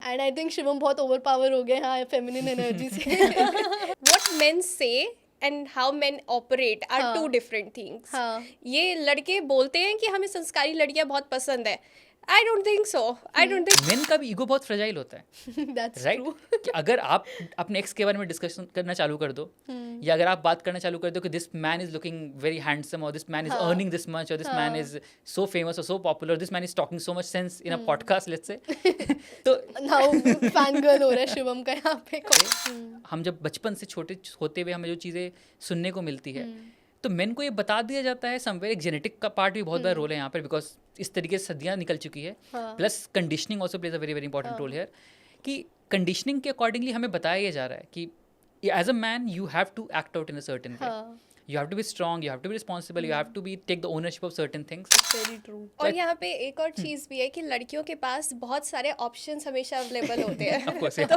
And I think Shivam बहुत over power हो गए हाँ फेमिनिन एनर्जी से. What men say and how men operate are हाँ. two different things. हाँ. ये लड़के बोलते हैं कि हमें संस्कारी लड़कियां बहुत पसंद है. I don't think so. I don't think. Main का भी ईगो बहुत फ्रेजाइल होता है, That's राइट? true. कि अगर आप अपने एक्स के बारे में डिस्कशन करना चालू कर दो, या अगर आप बात करना चालू कर दो कि this man is looking very handsome, और this man is earning this much, और this man is so famous और so popular, this man is talking so much sense in a podcast, let's say. तो now fan girl हो रहा है शिवम का यहाँ पे. हम जब बचपन से छोटे होते हुए हमें जो चीज़ें सुनने को मिलती है, तो मेन को ये बता दिया जाता है समवेयर. एक जेनेटिक का पार्ट भी बहुत बड़ा रोल है यहाँ पर, बिकॉज इस तरीके से सदियाँ निकल चुकी है. Plus conditioning also plays a very very important role here, कि कंडीशनिंग के अकॉर्डिंगली हमें बताया ये जा रहा है कि as a man you have to act out in a certain way, you have to be strong, you have to be responsible, you have to be take the ownership of certain things. Very true. और यहाँ पे एक और चीज़ भी है कि लड़कियों के पास बहुत सारे ऑप्शंस हमेशा अवेलेबल होते हैं. Of course, yeah.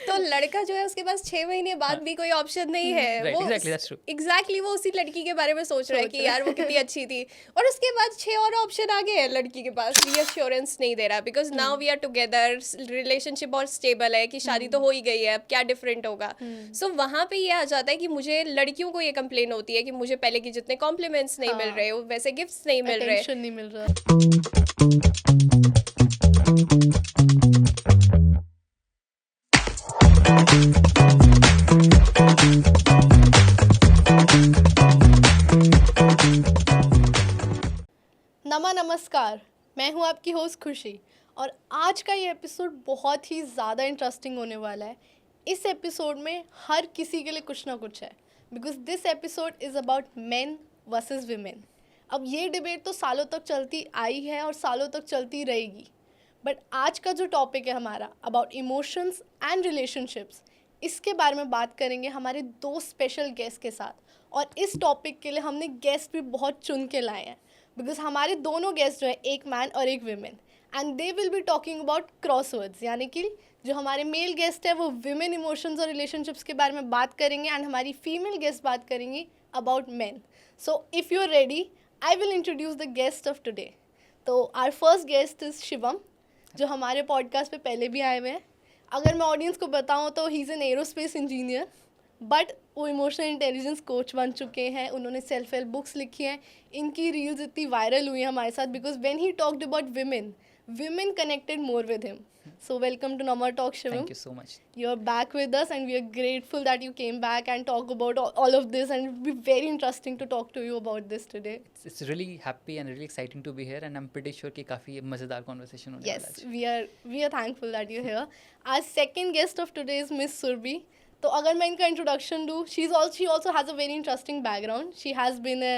तो लड़का जो है उसके पास 6 महीने बाद भी कोई ऑप्शन नहीं है. Right, वो exactly, that's true. Exactly, वो उसी लड़की के बारे में सोच रहा है कि यार वो कितनी अच्छी थी, और उसके बाद 6 और ऑप्शन आ गए हैं लड़की के पास. रीअश्योरेंस नहीं दे रहा, because now we are together, relationship और स्टेबल है कि शादी तो हो ही गई है, अब क्या डिफरेंट होगा. सो वहाँ पे ये आ जाता है कि मुझे लड़कियों को ये कंप्लेन होती है कि मुझे पहले की जितने कॉम्प्लीमेंट्स नहीं मिल रहे, वैसे गिफ्ट्स नहीं मिल रहे, Attention नहीं मिल रहा. नमस्कार, मैं हूँ आपकी होस्ट खुशी, और आज का ये एपिसोड बहुत ही ज़्यादा इंटरेस्टिंग होने वाला है. इस एपिसोड में हर किसी के लिए कुछ ना कुछ है, because this episode is about men versus women. अब ये डिबेट तो सालों तक चलती आई है और सालों तक चलती रहेगी, बट आज का जो टॉपिक है हमारा अबाउट इमोशंस एंड रिलेशनशिप्स, इसके बारे में बात करेंगे हमारे 2 स्पेशल गेस्ट के साथ. और इस टॉपिक के लिए हमने गेस्ट भी बहुत चुन के लाए हैं, बिकॉज हमारे दोनों गेस्ट जो है एक मैन और एक women, and they will be talking about crosswords. यानी कि जो हमारे मेल गेस्ट है वो विमेन इमोशंस और रिलेशनशिप्स के बारे में बात करेंगे, एंड हमारी फीमेल गेस्ट बात करेंगी about man. So if you are ready, I will introduce the guest of today. तो our first guest is Shivam, जो हमारे पॉडकास्ट पे पहले भी आए हुए हैं. अगर मैं ऑडियंस को बताऊँ तो he is an aerospace engineer, but वो इमोशनल इंटेलिजेंस कोच बन चुके हैं. उन्होंने सेल्फ हेल्प बुक्स लिखी हैं. इनकी रील्स इतनी वायरल हुई हैं हमारे साथ, because when he talked about women connected more with him. So welcome to Nama Talk, Shivam. Thank you so much. You're back with us, and we are grateful that you came back and talk about all of this, and it will be very interesting to talk to you about this today. It's really happy and really exciting to be here, and I'm pretty sure कि काफ़ी मज़ेदार conversation होने वाला है. Yes, we are thankful that you're here. Our second guest of today is Miss Surbhi. तो अगर मैं इनका इंट्रोडक्शन दूँ, she also has a very interesting background. She has been a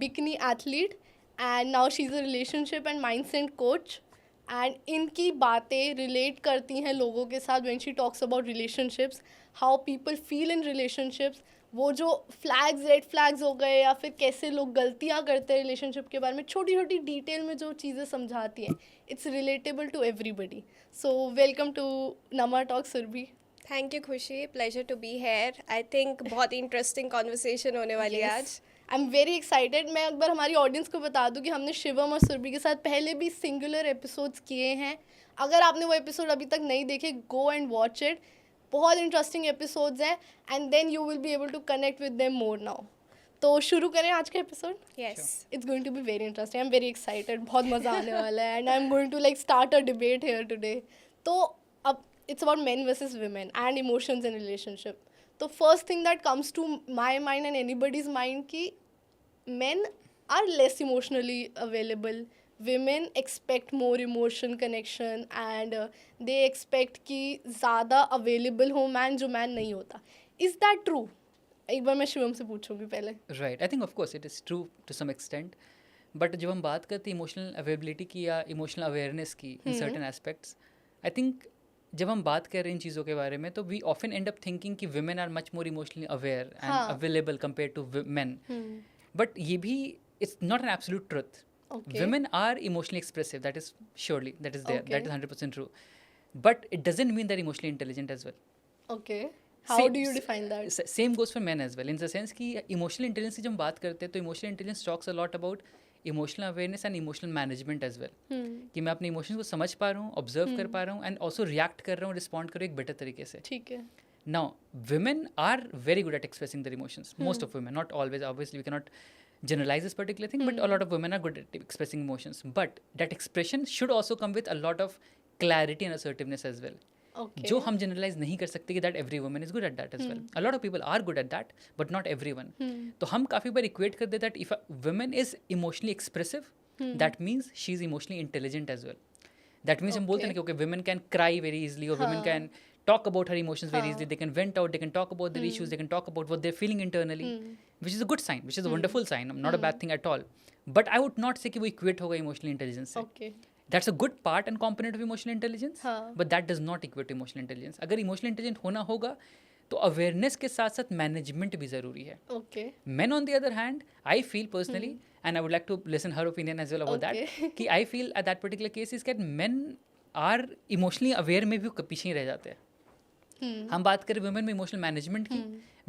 bikini athlete, and now she's a relationship and mindset coach. And इनकी बातें relate करती हैं लोगों के साथ when she talks about relationships, how people feel in relationships. वो जो flags, red flags हो गए, या फिर कैसे लोग गलतियाँ करते हैं रिलेशनशिप के बारे में, छोटी छोटी डिटेल में जो चीज़ें समझाती हैं, it's relatable to everybody. So welcome to नमा talk Surbhi. Thank you Khushi, pleasure to be here. I think बहुत इंटरेस्टिंग कॉन्वर्सेशन होने वाली है आज. I am very excited. मैं एक बार हमारी ऑडियंस को बता दूं कि हमने शिवम और सुरभि के साथ पहले भी सिंगुलर एपिसोड्स किए हैं. अगर आपने वो एपिसोड अभी तक नहीं देखे, गो एंड वॉच इट. बहुत इंटरेस्टिंग एपिसोड्स हैं, and then you will be able to connect with them more now. तो शुरू करें आज का episode. Yes, it's going to be very interesting. I am very excited. बहुत मज़ा आने वाला है, and I am going to like start a debate here today. तो अब it's about men versus women and emotions in relationship. तो first thing that comes to my mind and anybody's mind कि men are less emotionally available. Women expect more emotion connection, and they expect कि ज़्यादा available हो man जो man नहीं होता. Is that true? एक बार मैं शिवम से पूछूंगी पहले. Right, I think of course it is true to some extent, but जब हम बात करते हैं इमोशनल अवेलेबिलिटी की या इमोशनल अवेयरनेस की in certain aspects, I think जब हम बात कर रहे हैं इन चीज़ों के बारे में, तो we often end up thinking कि women are much more emotionally aware and available compared to men. But ये भी it's not an absolute truth. Okay. Women are emotionally expressive. That is surely, that is there. Okay. That is 100% true. But it doesn't mean they're emotionally intelligent as well. Okay. How do you define that? Same goes for men as well. In the sense कि emotional intelligence की जब हम बात करते हैं, तो emotional intelligence talks a lot about emotional awareness and emotional management as well, कि मैं अपने इमोशंस को समझ पा रहा हूँ, ऑब्जर्व कर पा रहा हूँ एंड ऑल्सो रिएक्ट कर रहा हूँ, रिस्पॉन्ड कर रहा हूँ एक बेटर तरीके से. ठीक है. Now, women are very good at expressing their emotions. Most of women, not always. Obviously, we cannot generalize this particular thing, but a lot of women are good at expressing emotions. But that expression should also come with a lot of clarity and assertiveness as well. Okay. जो हम generalize नहीं कर सकते कि that every woman is good at that as well. A lot of people are good at that, but not everyone. तो हम काफ़ी बार equate कर देते that if a woman is emotionally expressive, that means she is emotionally intelligent as well. That means हम बोलते हैं ना कि okay, women can cry very easily, or women can talk about her emotions very easily. They can vent out, they can talk about their issues, they can talk about what they're feeling internally, which is a good sign, which is a wonderful sign, not a bad thing at all. But I would not say कि वो equate होगा emotional intelligence से. Okay. That's a good part and component of emotional intelligence, but that does not equate to emotional intelligence. अगर emotional intelligent होना होगा तो awareness के साथ साथ management भी ज़रूरी है. Okay. Men on the other hand, I feel personally, and I would like to listen her opinion as well about that, कि I feel at that particular case is that men are emotionally aware में भी पीछे ही रह जाते हैं. हम बात करें वुमेन में इमोशनल मैनेजमेंट की,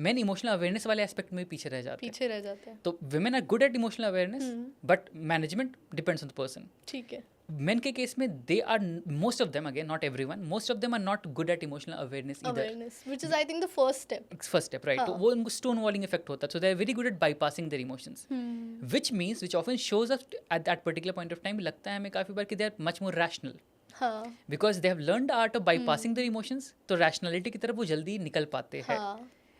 मेन इमोशनल अवेयरनेस वाले एस्पेक्ट में पीछे रह जाते हैं. तो women are good at emotional awareness, but management depends on the person. ठीक है. मेन के केस में they are, most of them, again not everyone, most of them are not good at emotional awareness either, which is I think the first step, right. तो वो उनको stonewalling effect होता है. सो they are very good at bypassing their emotions, which often shows us at that particular point of time. लगता है हमें काफी बार कि they are much more rational, because they have learned the art of bypassing their emotions. तो rationality की तरफ वो जल्दी निकल पाते हैं,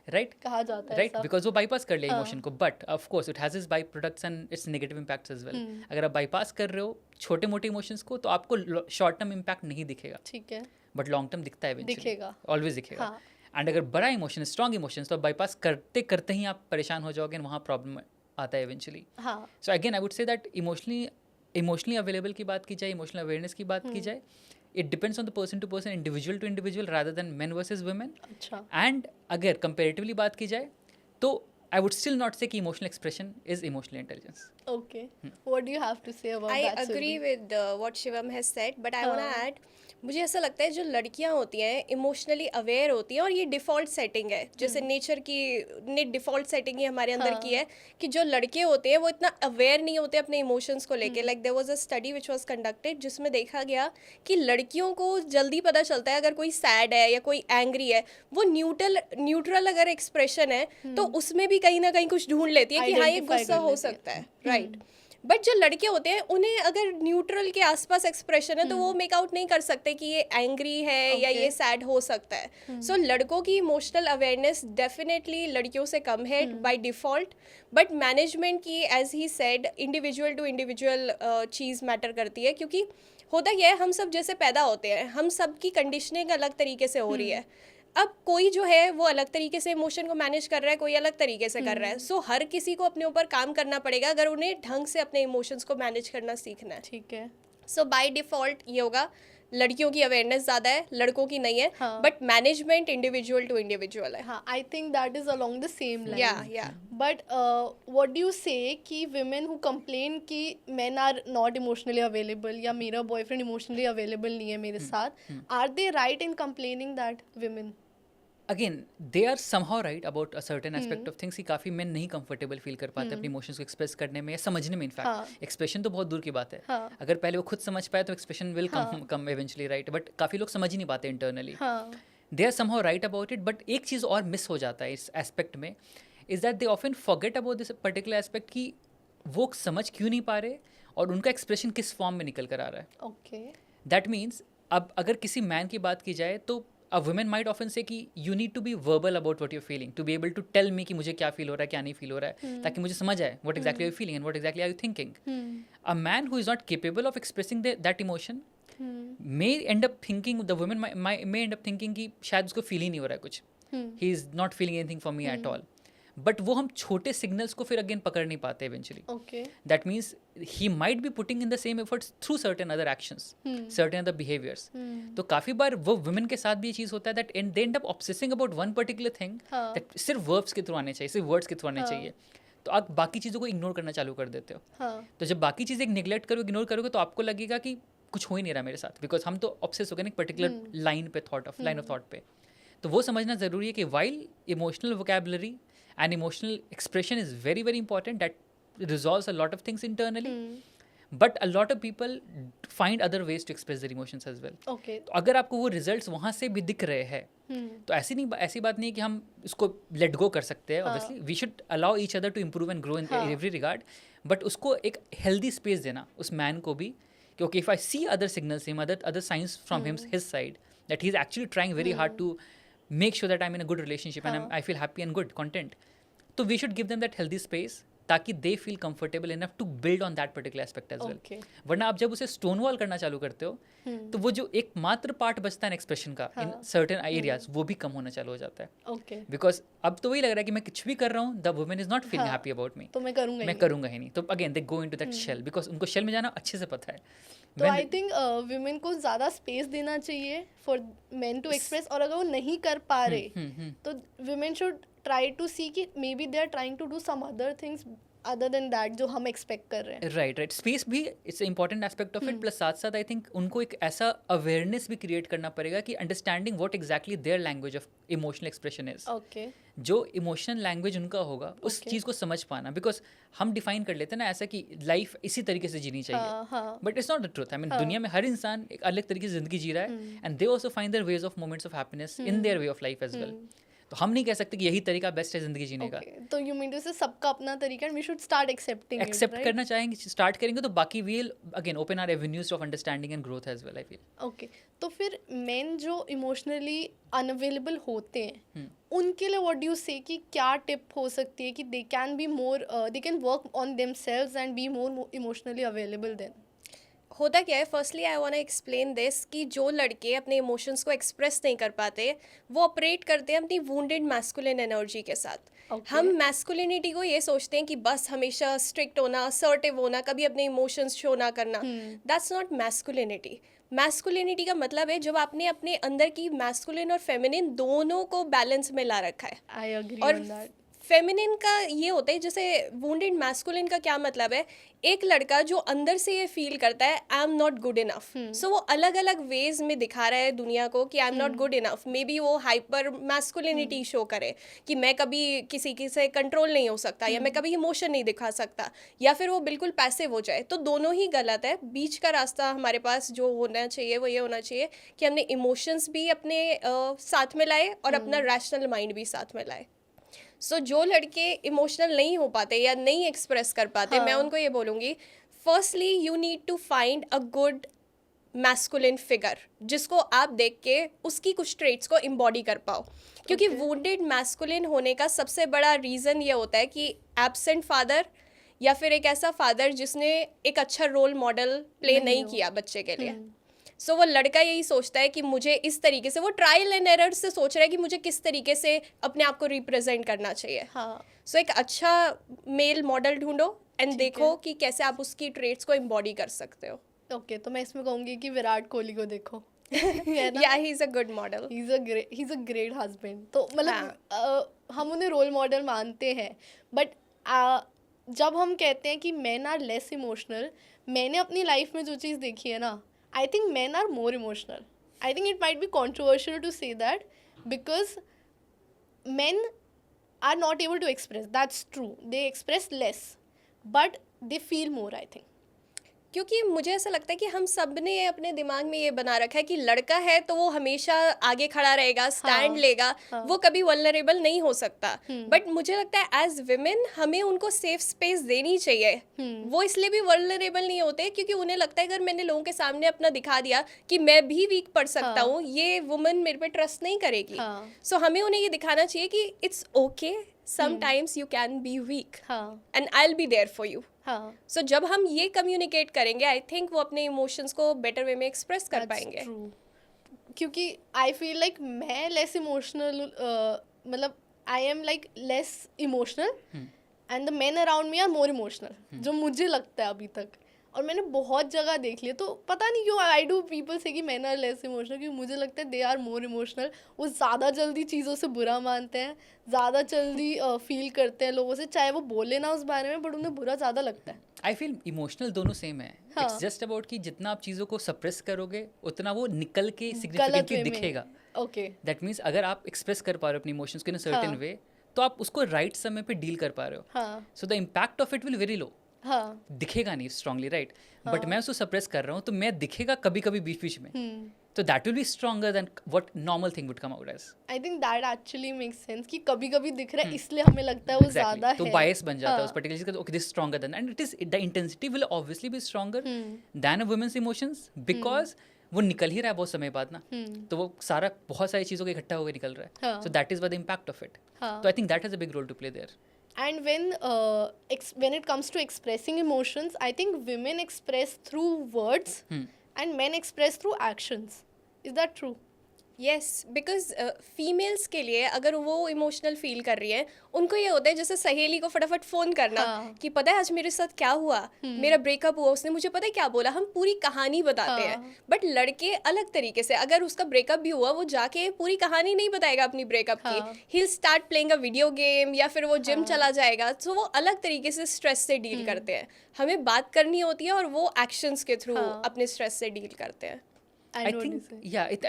राइट, कहा जाता है, राइट, बिकॉज वो बाईपास कर ले इमोशन को. But of course it has its byproducts and its negative impacts as well. अगर आप बाईपास कर रहे हो छोटे मोटे इमोशंस को तो आपको शॉर्ट टर्म इम्पैक्ट नहीं दिखेगा, ठीक है, बट लॉन्ग टर्म दिखता है, दिखेगा, ऑलवेज दिखेगा. एंड अगर बड़ा इमोशन, स्ट्रॉन्ग इमोशंस, तो बाईपास करते करते ही आप परेशान हो जाओगे, वहाँ प्रॉब्लम आता है eventually. So again I would say that emotionally available की बात की जाए, इमोशनल अवेयरनेस की बात की जाए, it depends on the person to person, individual to individual, rather than men versus women. अच्छा. And अगर comparatively बात की जाए तो I would still not say कि emotional expression is emotional intelligence. Okay. What do you have to say about that? I agree with what Shivam has said, but I want to add, मुझे ऐसा लगता है जो लड़कियां होती हैं emotionally aware होती हैं, और ये डिफ़ॉल्ट सेटिंग है, जैसे नेचर की ने डिफ़ॉल्ट सेटिंग ही हमारे अंदर की है कि जो लड़के होते हैं वो इतना अवेयर नहीं होते अपने इमोशंस को लेके. Like there was a study which was conducted जिसमें देखा गया कि लड़कियों को जल्दी पता चलता है अगर कोई सैड है या कोई एंग्री है, वो न्यूट्रल अगर एक्सप्रेशन है तो उसमें भी कहीं ना कहीं कुछ ढूंढ लेती है कि हाँ ये गुस्सा हो सकता है, राइट. बट जो लड़के होते हैं उन्हें अगर न्यूट्रल के आसपास एक्सप्रेशन है तो वो मेक आउट नहीं कर सकते कि ये एंग्री है या ये सैड हो सकता है. सो लड़कों की इमोशनल अवेयरनेस डेफिनेटली लड़कियों से कम है बाय डिफ़ॉल्ट, बट मैनेजमेंट की, as he said, individual to individual चीज़ मैटर करती है. क्योंकि होता क्या है, हम सब जैसे पैदा होते हैं, हम सब की कंडीशनिंग अलग तरीके से हो रही है. अब कोई जो है वो अलग तरीके से इमोशन को मैनेज कर रहा है, कोई अलग तरीके से कर रहा है. सो हर किसी को अपने ऊपर काम करना पड़ेगा अगर उन्हें ढंग से अपने इमोशंस को मैनेज करना सीखना है. ठीक है. सो बाय डिफ़ॉल्ट ये होगा, लड़कियों की अवेयरनेस ज़्यादा है, लड़कों की नहीं है, but management individual to individual है. हाँ, I think that is along the same line. या but what do you say कि women who complain कि men are not emotionally available या मेरा बॉयफ्रेंड इमोशनली अवेलेबल नहीं है मेरे साथ, are they right in complaining that women? Again they are somehow right about a certain aspect of things कि काफ़ी मेन नहीं कंफर्टेबल फील कर पाते अपने इमोशंस को एक्सप्रेस करने में या समझने में. इनफैक्ट एक्सप्रेशन तो बहुत दूर की बात है. अगर पहले वो खुद समझ पाए तो expression will come eventually, right. But काफ़ी लोग समझ ही नहीं पाते internally. They are somehow right about it. But एक चीज़ और मिस हो जाता है इस एस्पेक्ट में, is that they often forget about this particular aspect कि वो समझ क्यों नहीं पा रहे और उनका एक्सप्रेशन किस फॉर्म में निकल कर आ रहा है. ओके. दैट मीन्स अब अगर किसी मैन की बात की जाए तो a woman might often say कि you need to be verbal about what you're feeling, to be able to tell me कि मुझे क्या फील हो रहा है, क्या नहीं फील हो रहा है, ताकि मुझे समझ आए what exactly you're feeling and what exactly are you thinking. A man who is not capable of expressing that emotion may end up thinking, the woman may end up thinking कि शायद उसको फील ही नहीं हो रहा है कुछ, he is not feeling anything for me at all. But वो हम छोटे सिग्नल्स को फिर अगेन पकड़ नहीं पाते eventually. That means he might be putting in the same efforts through certain other actions, certain other behaviours. तो काफ़ी बार वो वुमेन के साथ भी ये चीज़ होता है that they and up obsessing about one particular thing that सिर्फ वर्ब्स के थ्रू आने चाहिए, सिर्फ वर्ड्स के थ्रू आने चाहिए. तो आप बाकी चीज़ों को इग्नोर करना चालू कर देते हो. तो जब बाकी चीज़ें निगलेक्ट करोगे, इग्नोर करोगे, तो आपको लगेगा कि कुछ हो ही नहीं रहा मेरे साथ, बिकॉज हम तो ऑब्सेस हो गए ना एक पर्टिकुलर लाइन ऑफ थॉट पे. तो वो समझना ज़रूरी है कि while emotional vocabulary and emotional expression is very very important, that resolves a lot of things internally. But a lot of people find other ways to express their emotions as well. Okay. तो अगर आपको वो results वहाँ से भी दिख रहे हैं तो ऐसी बात नहीं कि हम इसको लेट गो कर सकते हैं. Obviously we should allow each other to improve and grow in every regard, but उसको एक हेल्दी स्पेस देना उस मैन को भी कि okay if I see other signals him, other signs from his side that he is actually trying very hard to make sure that I am in a good relationship and I feel happy and good content. तो we should give them that healthy space ताकि they feel comfortable enough to build on that particular aspect as well. वरना आप जब उसे stone wall करना चालू करते हो तो वो जो एक मात्र पार्ट बचता है एक्सप्रेशन का इन सर्टेन एरियाज वो भी कम होना चालू हो जाता है. बिकॉज अब तो वही लग रहा है कि मैं कुछ भी कर रहा हूँ the woman is not feeling happy about me, तो मैं करूँगा ही नहीं. तो again they go into that shell because उनको शेल में जाना अच्छे से पता है. तो आई थिंक वुमेन को ज़्यादा स्पेस देना चाहिए फॉर मेन टू एक्सप्रेस, और अगर वो नहीं कर पा रहे तो women should try to see कि maybe they are trying to do some other things other than that जो हम एक्सपेक्ट कर रहे हैं. राइट. स्पेस भी it's important aspect of it. Plus साथ साथ आई थिंक उनको एक ऐसा अवेयरनेस भी क्रिएट करना पड़ेगा कि understanding what exactly their language of emotional expression is. Okay. जो इमोशनल लैंग्वेज उनका होगा उस चीज़ को समझ पाना. बिकॉज हम डिफाइन कर लेते हैं ना ऐसा कि लाइफ इसी तरीके से जीनी चाहिए, but it's not the truth. I mean दुनिया में हर इंसान एक अलग तरीके से जिंदगी जी रहा है and they also find their ways of moments of happiness in their way of life as well. तो हम नहीं कह सकते कि यही तरीका बेस्ट है जिंदगी जीने का. तो यू मीन टू से सबका अपना तरीका है, we should start accepting it. Accept करना चाहेंगे, स्टार्ट करेंगे तो बाकी will again open our avenues of understanding and growth as well I feel. Okay. तो फिर मेन जो इमोशनली अनअवेलेबल होते हैं उनके लिए व्हाट डू यू से कि क्या टिप हो सकती है कि they can be more, they can work on themselves and be more emotionally available then? होता क्या है, firstly I want to explain this कि जो लड़के अपने इमोशंस को एक्सप्रेस नहीं कर पाते वो ऑपरेट करते हैं अपनी वुंडेड मैस्कुलिन एनर्जी के साथ. हम मैस्कुलिनिटी को ये सोचते हैं कि बस हमेशा स्ट्रिक्ट होना, असर्टिव होना, कभी अपने इमोशंस शो ना करना. That's not masculinity. मैस्कुलिनिटी का मतलब है जब आपने अपने अंदर की मैस्कुलिन और फेमिनिन दोनों को बैलेंस में ला रखा है. आई एग्री और ऑन दैट. फेमिनिन का ये होता है, जैसे वुंडेड मैस्कुलिन का क्या मतलब है, एक लड़का जो अंदर से ये फील करता है I am not good enough, so वो अलग अलग वेज में दिखा रहा है दुनिया को कि आई am not good enough. May be वो हाइपर मैस्कुलिनिटी शो करे कि मैं कभी किसी से कंट्रोल नहीं हो सकता या मैं कभी इमोशन नहीं दिखा सकता, या फिर वो बिल्कुल पैसिव हो जाए. तो दोनों ही गलत है. बीच का रास्ता हमारे पास जो होना चाहिए वो ये होना चाहिए कि हमने इमोशंस भी अपने साथ में लाए और अपना रैशनल माइंड भी साथ में लाए. सो जो लड़के इमोशनल नहीं हो पाते या नहीं एक्सप्रेस कर पाते, मैं उनको ये बोलूँगी, firstly you need to find a good masculine figure जिसको आप देख के उसकी कुछ ट्रेट्स को इम्बॉडी कर पाओ. क्योंकि वुंडेड मैस्कुलिन होने का सबसे बड़ा रीज़न ये होता है कि एब्सेंट फादर या फिर एक ऐसा फादर जिसने एक अच्छा रोल मॉडल प्ले नहीं किया बच्चे के लिए. सो वो लड़का यही सोचता है कि मुझे इस तरीके से, वो ट्रायल एंड एरर से सोच रहा है कि मुझे किस तरीके से अपने आप को रिप्रेजेंट करना चाहिए. सो एक अच्छा मेल मॉडल ढूंढो एंड देखो कि कैसे आप उसकी ट्रेट्स को एम्बॉडी कर सकते हो. ओके. तो मैं इसमें कहूँगी कि विराट कोहली को देखो. या he is a good model, he is a great husband. तो मतलब हम उन्हें रोल मॉडल मानते हैं, बट जब हम कहते हैं कि मेन आर लेस इमोशनल, मैंने अपनी लाइफ में जो चीज़ देखी है ना, I think men are more emotional. I think it might be controversial to say that because men are not able to express. That's true. They express less, but they feel more, I think. क्योंकि मुझे ऐसा लगता है कि हम सब ने अपने दिमाग में ये बना रखा है कि लड़का है तो वो हमेशा आगे खड़ा रहेगा, स्टैंड लेगा, वो कभी वल्नरेबल नहीं हो सकता. बट मुझे लगता है एज विमेन हमें उनको सेफ स्पेस देनी चाहिए. वो इसलिए भी वल्नरेबल नहीं होते क्योंकि उन्हें लगता है अगर मैंने लोगों के सामने अपना दिखा दिया कि मैं भी वीक पड़ सकता हूँ, ये वुमन मेरे पे ट्रस्ट नहीं करेगी. सो हमें उन्हें ये दिखाना चाहिए कि it's okay, sometimes you can be weak and I will be there for you. So जब हम ये कम्युनिकेट करेंगे, आई थिंक वो अपने इमोशंस को बेटर वे में एक्सप्रेस कर पाएंगे. क्योंकि आई फील लाइक मैं लेस इमोशनल, मतलब I am like less emotional and the men around me are more emotional, जो मुझे लगता है अभी तक. और मैंने बहुत जगह देख लिया, तो पता नहीं क्यों आई डू पीपल से कि मैन आर लेस इमोशनल, क्योंकि मुझे लगता है दे आर मोर इमोशनल. वो ज़्यादा जल्दी चीज़ों से बुरा मानते हैं, ज़्यादा जल्दी फील करते हैं लोगों से, चाहे वो बोले ना उस बारे में, बट उन्हें बुरा ज़्यादा लगता है. आई फील इमोशनल दोनों सेम है. इट्स जस्ट अबाउट कि जितना आप चीज़ों को सप्रेस करोगे उतना वो निकल के सिग्निफिकेंटली दिखेगा. ओके. दैट मीन्स अगर आप एक्सप्रेस कर पा रहे हो अपनी इमोशंस को इन अ सर्टेन वे, तो आप उसको राइट समय पे डील कर पा रहे हो. हाँ so the impact of it will very low. हाँ दिखेगा नहीं स्ट्रांगली, राइट. बट मैं उसको सप्रेस कर रहा हूँ तो मैं दिखेगा कभी कभी बीच बीच में. तो that will be stronger than what normal thing would come out as. I think that actually makes sense कि कभी कभी दिख रहा है इसलिए हमें लगता है वो ज्यादा तो है. बायस बन जाता है उस हाँ. पर्टिकुलर चीज का. Okay, this stronger than, and it is the intensity will obviously be stronger than a women's emotions, because वो निकल ही रहा है बहुत समय बाद ना. तो वो सारा बहुत सारी चीज़ों के इकट्ठा होकर निकल रहा है. हाँ. So that is the impact of it. हाँ. तो I think that has a big role to play there. And when it comes to expressing emotions, I think women express through words and men express through actions. Is that true? Yes, because females के लिए अगर वो emotional feel कर रही है, उनको ये होता है जैसे सहेली को फटाफट फ़ोन करना. हाँ. कि पता है आज मेरे साथ क्या हुआ, मेरा ब्रेकअप हुआ, उसने मुझे पता है क्या बोला, हम पूरी कहानी बताते हैं. बट लड़के अलग तरीके से, अगर उसका ब्रेकअप भी हुआ, वो जाके पूरी कहानी नहीं बताएगा अपनी ब्रेकअप की. He will start playing a video game या फिर वो जिम चला जाएगा. तो वो अलग तरीके से स्ट्रेस से डील करते हैं. हमें बात करनी होती है और वो एक्शंस के थ्रू अपने स्ट्रेस से डील करते हैं. I think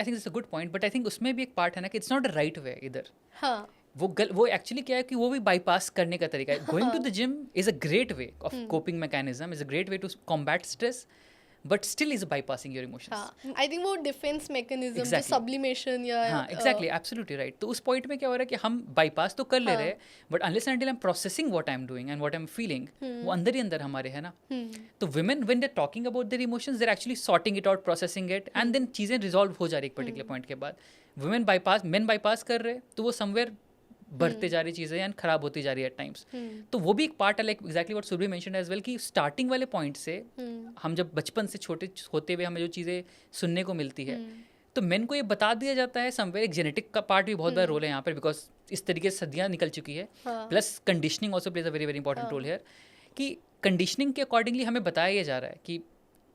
it's a good point, but I think उसमें भी एक पार्ट है ना कि it's not the right way either. हाँ. वो एक्चुअली क्या है कि वो भी बाईपास करने का तरीका है. Going to the gym is a great way of coping mechanism, is a great way to combat stress, but still is bypassing your emotions. हाँ, आई थिंक वो डिफेंस मैकेनिज्म, जो सब्लिमेशन या हाँ, एग्जैक्टली, एब्सोल्युटली राइट. तो उस point में क्या हो रहा है कि हम बाईपास तो कर ले रहे हैं, but unless and until I am processing what I am doing and what I am feeling, वो अंदर ही अंदर हमारे है ना. तो women when they are talking about their emotions, they are actually sorting it out, processing it, and then चीज़ें resolve हो जा रही एक पर्टिकुलर पॉइंट के बाद. मेन बाईपास कर रहे हैं तो वो समवेयर बढ़ते जा रही चीज़ें एंड खराब होती जा रही है एट टाइम्स. तो वो भी एक पार्ट है, like exactly what Surbhi mentioned as well, कि स्टार्टिंग वाले पॉइंट से हम जब बचपन से छोटे होते हुए हमें जो चीज़ें सुनने को मिलती है, तो मेन को ये बता दिया जाता है समवेयर. एक जेनेटिक का पार्ट भी बहुत बड़ा रोल है यहाँ पर, बिकॉज इस तरीके से सदियाँ निकल चुकी है. Plus conditioning also plays a very very important role here, कि कंडीशनिंग के अकॉर्डिंगली हमें बताया ये जा रहा है कि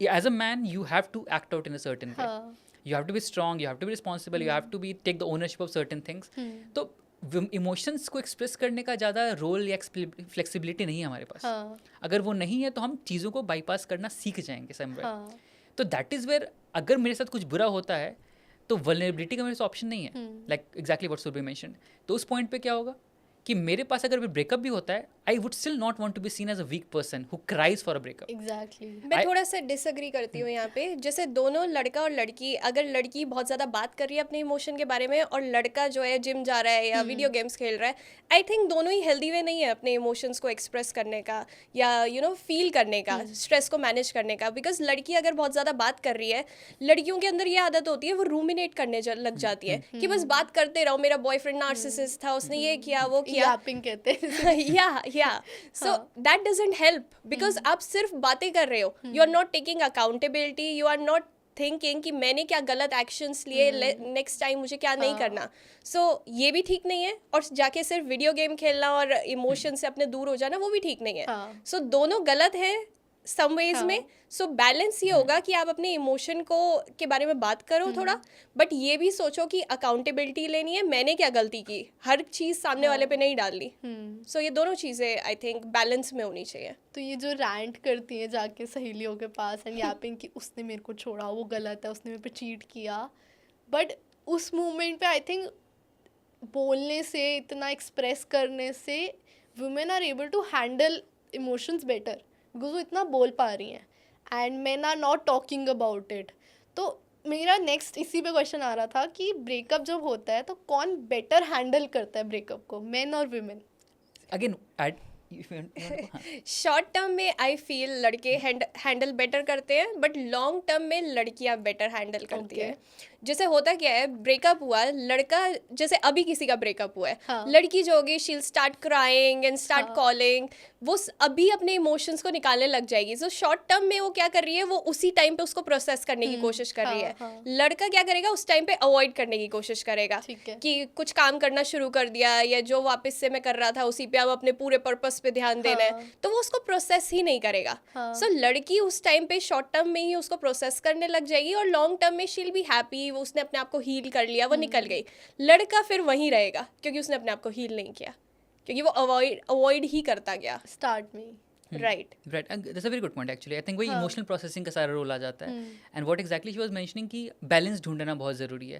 as a man you have to act out in a certain way, you have to be strong, you have to be responsible, you have to be take the ownership of certain things. तो emotions को express करने का ज़्यादा role या flexibility नहीं है हमारे पास. अगर वो नहीं है तो हम चीज़ों को बाईपास करना सीख जाएंगे समवेयर. तो दैट इज़ वेयर अगर मेरे साथ कुछ बुरा होता है तो वल्नरेबिलिटी का मेरे पास ऑप्शन नहीं है, like exactly what Surbhi mentioned. तो उस पॉइंट पे क्या होगा कि मेरे पास अगर ब्रेकअप भी होता है, I would still not want to be seen as a weak person who cries for a breakup. Exactly. मैं थोड़ा सा डिसएग्री करती हूँ यहाँ पे. जैसे दोनों लड़का और लड़की, अगर लड़की बहुत ज़्यादा बात कर रही है अपने इमोशन के बारे में और लड़का जो है जिम जा रहा है या वीडियो गेम्स खेल रहा है, आई थिंक दोनों ही हेल्दी वे नहीं है अपने इमोशंस को एक्सप्रेस करने का या फील करने का, स्ट्रेस को मैनेज करने का. बिकॉज लड़की अगर बहुत ज़्यादा बात कर रही है, लड़कियों के अंदर ये आदत होती है, वो रूमिनेट करने लग जाती है कि बस बात करते रहो, मेरा बॉयफ्रेंड नार्सिसिस्ट था, उसने ये किया वो किया. कहते हैं. yeah so that doesn't help because आप सिर्फ बातें कर रहे हो, you are not taking accountability, you are not thinking कि मैंने क्या गलत एक्शंस लिए, नेक्स्ट टाइम मुझे क्या नहीं करना. सो ये भी ठीक नहीं है, और जाके सिर्फ वीडियो गेम खेलना और इमोशन से अपने दूर हो जाना वो भी ठीक नहीं है. सो दोनों गलत है सम वेज में. सो बैलेंस ये होगा कि आप अपने इमोशन को के बारे में बात करो थोड़ा, बट ये भी सोचो कि अकाउंटेबिलिटी लेनी है, मैंने क्या गलती की, हर चीज़ सामने वाले पे नहीं डालनी. सो ये दोनों चीज़ें आई थिंक बैलेंस में होनी चाहिए. तो ये जो रैंट करती है जाके सहेलियों के पास एंड यापिंग कि उसने मेरे को छोड़ा, वो गलत है, उसने मेरे पे चीट किया, बट उस मोमेंट पे आई थिंक बोलने से, इतना एक्सप्रेस करने से women are able to handle emotions better, because वो इतना बोल पा रही हैं and men are not talking about it. तो मेरा नेक्स्ट इसी पे क्वेश्चन आ रहा था कि ब्रेकअप जब होता है तो कौन बेटर हैंडल करता है ब्रेकअप को, मेन और वुमेन? अगेन शॉर्ट टर्म में आई फील लड़के हैंडल बेटर करते हैं, बट लॉन्ग टर्म में लड़कियां बेटर हैंडल करती हैं. जैसे होता क्या है, ब्रेकअप हुआ, लड़का जैसे अभी किसी का ब्रेकअप हुआ है, लड़की जो होगी she will start crying and start calling, वो अभी अपने इमोशंस को निकालने लग जाएगी. सो शॉर्ट टर्म में वो क्या कर रही है, वो उसी टाइम पे उसको प्रोसेस करने की कोशिश कर रही है. लड़का क्या करेगा, उस टाइम पे अवॉइड करने की कोशिश करेगा कि कुछ काम करना शुरू कर दिया या जो वापस से मैं कर रहा था उसी पे अब अपने पूरे पर्पस पे ध्यान देना है, तो वो उसको प्रोसेस ही नहीं करेगा. सो लड़की उस टाइम पे शॉर्ट टर्म में ही उसको प्रोसेस करने लग जाएगी और लॉन्ग टर्म में शी विल बी हैप्पी, वो उसने अपने आप को हील कर लिया, वो निकल गई. लड़का फिर वहीं रहेगा क्योंकि उसने अपने आप को हील नहीं किया, क्योंकि वो अवॉइड ही करता गया स्टार्ट में. Right. That's a very good point actually. I think वही इमोशनल प्रोसेसिंग का सारा रोल आ जाता है. And what exactly she was mentioning कि बैलेंस ढूंढना बहुत ज़रूरी है.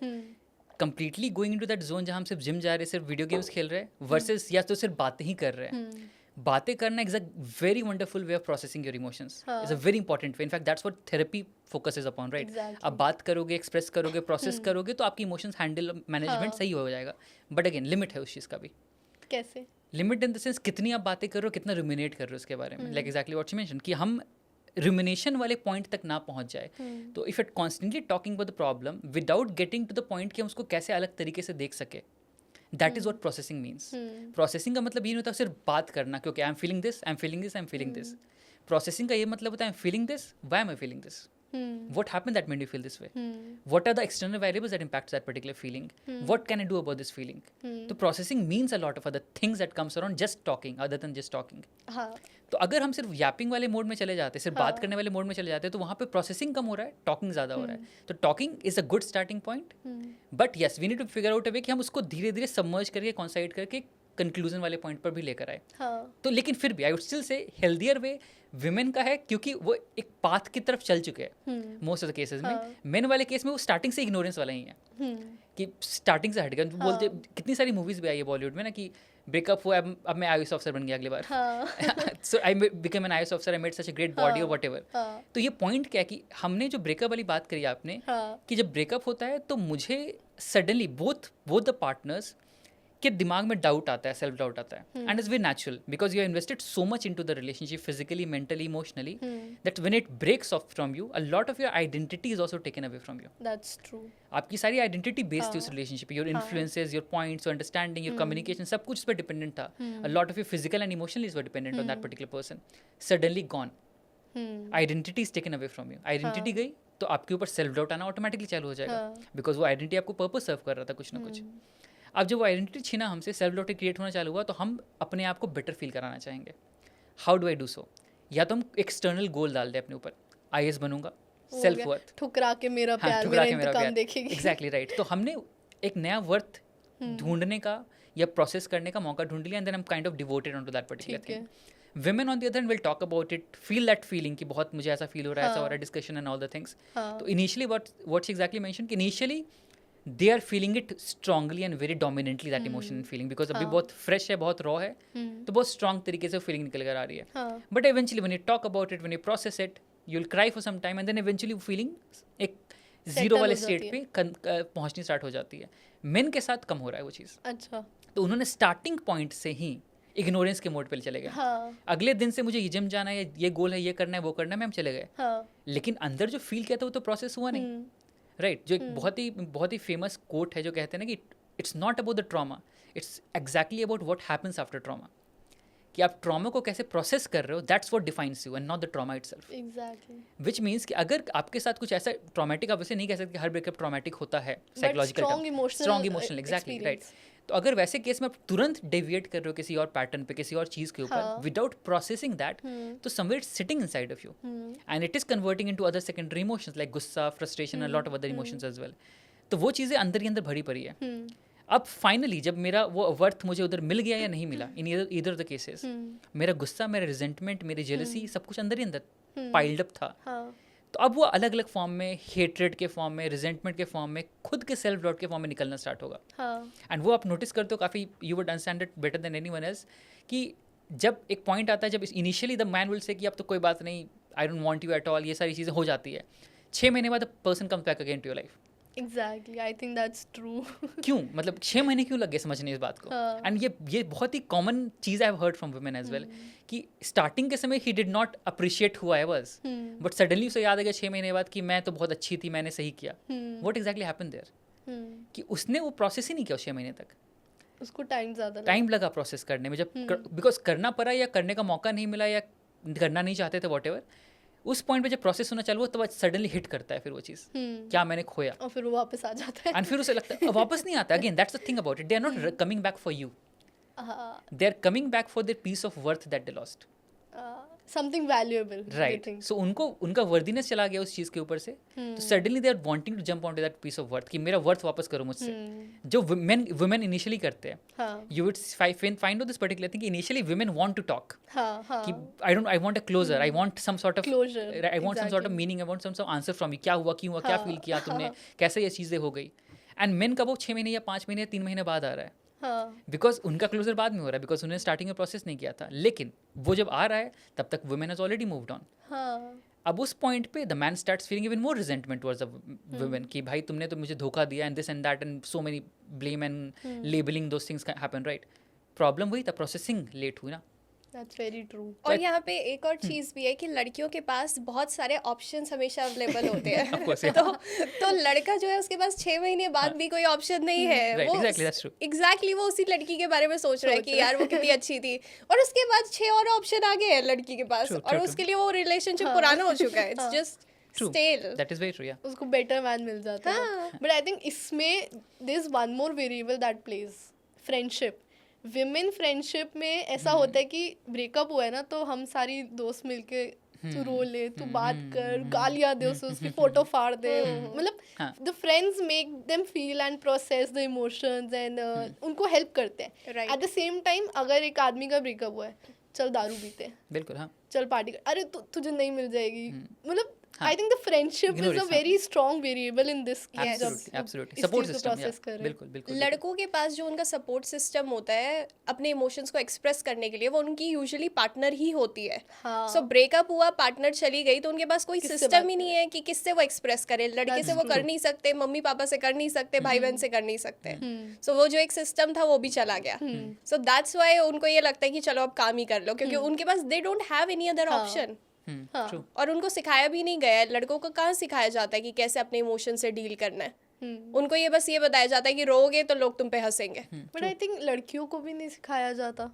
Completely going into that zone जहाँ हम सिर्फ जिम जा रहे हैं, सिर्फ वीडियो गेम्स खेल रहे हैं वर्सेस या तो सिर्फ बातें ही कर रहे हैं. बातें करना is a very wonderful way of processing your emotions. Is a very important way. In fact that's what therapy focuses upon, right? आप बात करोगे, एक्सप्रेस करोगे, प्रोसेस करोगे तो आपकी इमोशंस हैंडल मैनेजमेंट सही हो जाएगा. बट अगेन लिमिट है उस चीज़ का भी. कैसे? लिमिट इन द सेंस कितनी आप बातें कर रहे हो, कितना रुमिनेट कर रहे हो उसके बारे में. Like exactly what you mention कि हम रुमिनेशन वाले पॉइंट तक ना पहुंच जाए. तो if it constantly talking about the problem without getting to the point कि हम उसको कैसे अलग तरीके से देख सके, that is what processing means. Processing का मतलब ये नहीं होता सिर्फ बात करना, क्योंकि I am feeling this, I am feeling this, I am feeling this. Processing का ये मतलब होता है I am feeling this, why am I feeling this, what happened that made you feel this way, what are the external variables that impacts that particular feeling, what can I do about this feeling. तो processing means a lot of other things that comes around just talking, other than just talking. तो अगर हम सिर्फ Yaping वाले mode में चले जाते, सिर्फ बात करने वाले मोड में चले जाते, तो वहाँ पे प्रोसेसिंग कम हो रहा है, टॉकिंग ज़्यादा हो रहा है. तो talking is a good starting point, but yes we need to figure out a way कि हम उसको धीरे धीरे सबमर्ज करके कॉन्साइड करके कंक्लूजन वाले पॉइंट पर भी लेकर आए. तो लेकिन फिर भी आई would still say healthier way women का है, क्योंकि वो एक पाथ की तरफ चल चुके हैं मोस्ट ऑफ द केसेस में. मेन वाले केस में वो स्टार्टिंग से इग्नोरेंस वाला ही है कि स्टार्टिंग से हट गया. बोलते कितनी सारी मूवीज भी आई है बॉलीवुड में ना कि ब्रेकअप हुआ, अब मैं IAS ऑफिसर बन गया अगली बार, so I become an IAS officer, I made such a great body और व्हाटएवर. तो ये पॉइंट क्या है कि हमने जो ब्रेकअप वाली बात करी आपने, कि जब ब्रेकअप होता है तो मुझे सडनली बोथ द पार्टनर्स के दिमाग में डाउट आता है, सेल्फ डाउट आता है. And it's very natural because you are invested so much into the relationship physically, mentally, emotionally, that when it breaks off from you, a lot of your identity is also taken away from you. That's true. आपकी सारी identity based थी उस relationship पे. Your influences, your points, your understanding, your communication, सब कुछ इस पर dependent था. A lot of your physical and emotionally is dependent on that particular person. Suddenly gone, identity is taken away from you. Identity गई तो आपके ऊपर self doubt आना ऑटोमेटिकली चालू हो जाएगा, बिकॉज वो आइडेंटिटी आपको पर्पस सर्व कर रहा था कुछ ना कुछ. अब जब वो आइडेंटिटी छीना हमसे, सेल्फ डाउट क्रिएट होना चालू हुआ, तो हम अपने आप को बेटर फील कराना चाहेंगे. How do I do so? या तो हम एक्सटर्नल गोल डाल दें अपने ऊपर, IAS बनूंगा, सेल्फ वर्थ, ठुकरा के मेरा प्यार, मेरा इंतकाम देखेगी. Exactly right. तो हमने एक नया वर्थ ढूंढने का या प्रोसेस करने का मौका ढूंढ लिया, and then I am kind of devoted on to that particular thing. Women on the other hand will talk about it, feel that feeling कि बहुत मुझे ऐसा फील हो रहा है, ऐसा हो रहा है, discussion and all the things. तो initially what she exactly mentioned कि initially they are feeling it strongly and very dominantly, that emotion and feeling, because अभी बहुत fresh है, बहुत raw है, तो बहुत strong तरीके से feeling निकल कर आ रही है. But eventually when you talk about it, when you process it, you'll cry for some time, and then eventually feeling एक जीरो वाले स्टेट पे पहुंचनी स्टार्ट हो जाती है. मेन के साथ कम हो रहा है वो चीज़. अच्छा. तो उन्होंने स्टार्टिंग पॉइंट से ही इग्नोरेंस के मोड पे चले गए. अगले दिन से मुझे ये जिम जाना है, ये गोल है, ये करना है, वो करना है, मैं हम चले गए. लेकिन अंदर जो फील किया था वो तो प्रोसेस हुआ नहीं, राइट. जो एक बहुत ही फेमस कोट है जो कहते हैं ना कि it's not about the trauma, it's exactly about what happens after trauma. कि आप ट्रॉमा को कैसे प्रोसेस कर रहे हो, that's what defines you and not the trauma itself. Exactly. Which means कि अगर आपके साथ कुछ ऐसा ट्रॉमेटिक, आप वैसे नहीं कह सकते कि हर ब्रेकअप ट्रॉमेटिक होता है, psychological strong emotional, exactly right. तो अगर वैसे केस में आप तुरंत डेविएट कर रहे हो किसी और पैटर्न पे, किसी और चीज़ के ऊपर, विदाउट प्रोसेसिंग दैट, तो somewhere it's sitting inside of you and it is converting into other secondary emotions like गुस्सा, frustration and lot of other emotions as well. तो वो चीज़ें अंदर ही अंदर भरी पड़ी है. अब फाइनली जब मेरा वो वर्थ मुझे उधर मिल गया या नहीं मिला, इन ईदर द केसेस, मेरा गुस्सा, मेरा रिजेंटमेंट, मेरी जेलसी, सब कुछ अंदर ही अंदर पाइल्ड अप था. तो अब वो अलग अलग फॉर्म में, हेट्रेड के फॉर्म में, रिजेंटमेंट के फॉर्म में, खुद के सेल्फ डाउट के फॉर्म में निकलना स्टार्ट होगा. एंड वो आप नोटिस करते हो काफ़ी, you would understand it better than anyone else, कि जब एक पॉइंट आता है जब initially the man will say कि अब तो कोई बात नहीं, I don't want you at all, ये सारी चीज़ें हो जाती है. 6 महीने बाद the person comes back again to your life. Exactly, I think that's true. क्यों, मतलब 6 महीने क्यों लग गए समझने इस बात को? एंड ये बहुत ही कॉमन चीज़ I have heard from women as well, कि स्टार्टिंग के समय ही did not appreciate who I was, but suddenly उसे याद आ गया 6 महीने बाद कि मैं तो बहुत अच्छी थी, मैंने सही किया. What exactly happened there? कि उसने वो प्रोसेस ही नहीं किया 6 महीने तक. उसको टाइम लगा प्रोसेस करने में, जब बिकॉज करना पड़ा या करने का मौका नहीं मिला या करना नहीं चाहते थे, वॉट एवर, उस पॉइंट पे जब प्रोसेस होना चालू हो तो सडनली हिट करता है फिर वो चीज़, क्या मैंने खोया, और फिर वो वापस आ जाता है. एंड फिर उसे लगता है वापस नहीं आता. Again that's the thing about it, they are not coming back for you, they are coming back for their piece of worth that they lost. Something valuable, right. So उनका वर्दीनेस चला गया उस चीज़ के ऊपर से, तो suddenly they are wanting to jump on to that piece of worth कि मेरा वर्थ वापस करो मुझसे, जो वुमेन इनिशियली करते हैं. You would find out this particular thing, initially women want to talk कि I want a closure, I want some sort of closure, I want some sort of meaning, I want some answer from you, क्या हुआ, क्यों हुआ, क्या feel किया तुमने, कैसे ये चीज़ें हो गई. एंड मेन का वो 6 महीने या 5 महीने या 3 महीने बाद आ रहा है, हाँ बिकॉज उनका क्लोजर बाद में हो रहा है, बिकॉज उन्होंने स्टार्टिंग में प्रोसेस नहीं किया था. लेकिन वो जब आ रहा है तब तक women has already moved on. हाँ अब उस पॉइंट पे the man starts feeling even more resentment towards the women कि भाई तुमने तो मुझे धोखा दिया and this and that and so many blame and labelling those things happen, right. Problem वही था, प्रोसेसिंग लेट हुई ना. That's very true. और यहाँ पे एक और चीज़ भी है कि लड़कियों के पास बहुत सारे ऑप्शंस हमेशा अवेलेबल होते हैं. Of course, yeah. तो लड़का जो है उसके पास 6 महीने बाद भी कोई ऑप्शन नहीं है. Right, वो exactly, that's true. एग्जैक्टली वो उसी लड़की के बारे में सोच रहा है कि यार वो कितनी अच्छी थी, और उसके बाद 6 और ऑप्शन आ गए हैं लड़की के पास, True, और true, उसके लिए वो रिलेशनशिप पुराना हो चुका है. It's just True. Stale. That is very true, yeah. उसको बेटर मैन मिल जाता है. बट आई थिंक इसमें there is one more variable that plays, friendship. Women friendship में ऐसा होता है कि ब्रेकअप हुआ है ना तो हम सारी दोस्त मिलके तू रो ले, तू बात कर, गालियां दे उसे, उसकी फोटो फाड़ दे. मतलब the friends make them feel and process the emotions and उनको हेल्प करते हैं. Right. Eight the same time अगर एक आदमी का ब्रेकअप हुआ है, चल दारू पीते हैं, बिल्कुल, हाँ. चल पार्टी कर, अरे तुझे नहीं मिल जाएगी. मतलब हाँ. I think the friendship Ignore is a it, very strong variable in this. Absolutely, absolutely. Support system, yeah. बिल्कुल, बिल्कुल. लड़कों के पास जो उनका सपोर्ट सिस्टम होता है अपने इमोशंस को एक्सप्रेस करने के लिए, वो उनकी यूजुअली पार्टनर ही होती है. हाँ. सो ब्रेकअप हुआ, पार्टनर चली गई, तो उनके पास कोई किससे सिस्टम बात ही नहीं है कि किससे वो एक्सप्रेस करे. लड़के से वो कर नहीं सकते, मम्मी पापा से कर नहीं सकते, भाई बहन से कर नहीं सकते. सो वो जो एक सिस्टम था वो भी चला गया. सो दैट्स वाई उनको ये लगता है कि चलो अब काम ही कर लो, क्योंकि उनके पास they don't have any other option. हाँ. True. और उनको सिखाया भी नहीं गया है. लड़कों को कहाँ सिखाया जाता है कि कैसे अपने इमोशन से डील करना है. उनको ये बस ये बताया जाता है कि रोगे तो लोग तुम पे हंसेंगे. बट आई थिंक लड़कियों को भी नहीं सिखाया जाता.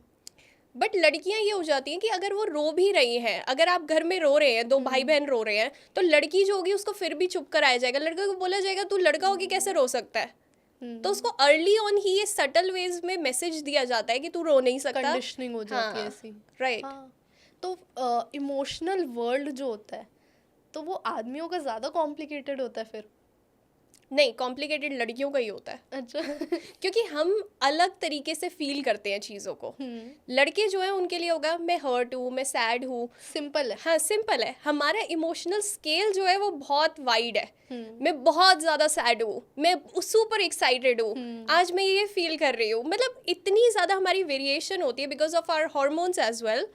बट लड़कियां ये हो जाती हैं कि अगर वो रो भी रही हैं, अगर आप घर में रो रहे हैं, 2 भाई बहन रो रहे हैं, तो लड़की जो होगी उसको फिर भी चुप कराया जाएगा. लड़के को बोला जाएगा तू लड़का होगी कैसे रो सकता है. तो उसको अर्ली ऑन ही ये सटल वेज में मैसेज दिया जाता है कि तू रो नहीं सकता. कंडीशनिंग हो जाती है ऐसी. राइट. हाँ. तो इमोशनल वर्ल्ड जो होता है तो वो आदमियों का ज़्यादा कॉम्प्लिकेटेड होता है फिर. नहीं, कॉम्प्लिकेटेड लड़कियों का ही होता है. अच्छा. क्योंकि हम अलग तरीके से फील करते हैं चीज़ों को. लड़के जो है उनके लिए होगा मैं हर्ट हूँ, मैं सैड हूँ. सिंपल है. हाँ, सिंपल है. हमारा इमोशनल स्केल जो है वो बहुत वाइड है. मैं बहुत ज़्यादा सैड हूँ, मैं सुपर एक्साइटेड हूँ, आज मैं ये फील कर रही हूँ. मतलब इतनी ज़्यादा हमारी वेरिएशन होती है because of our hormones as well.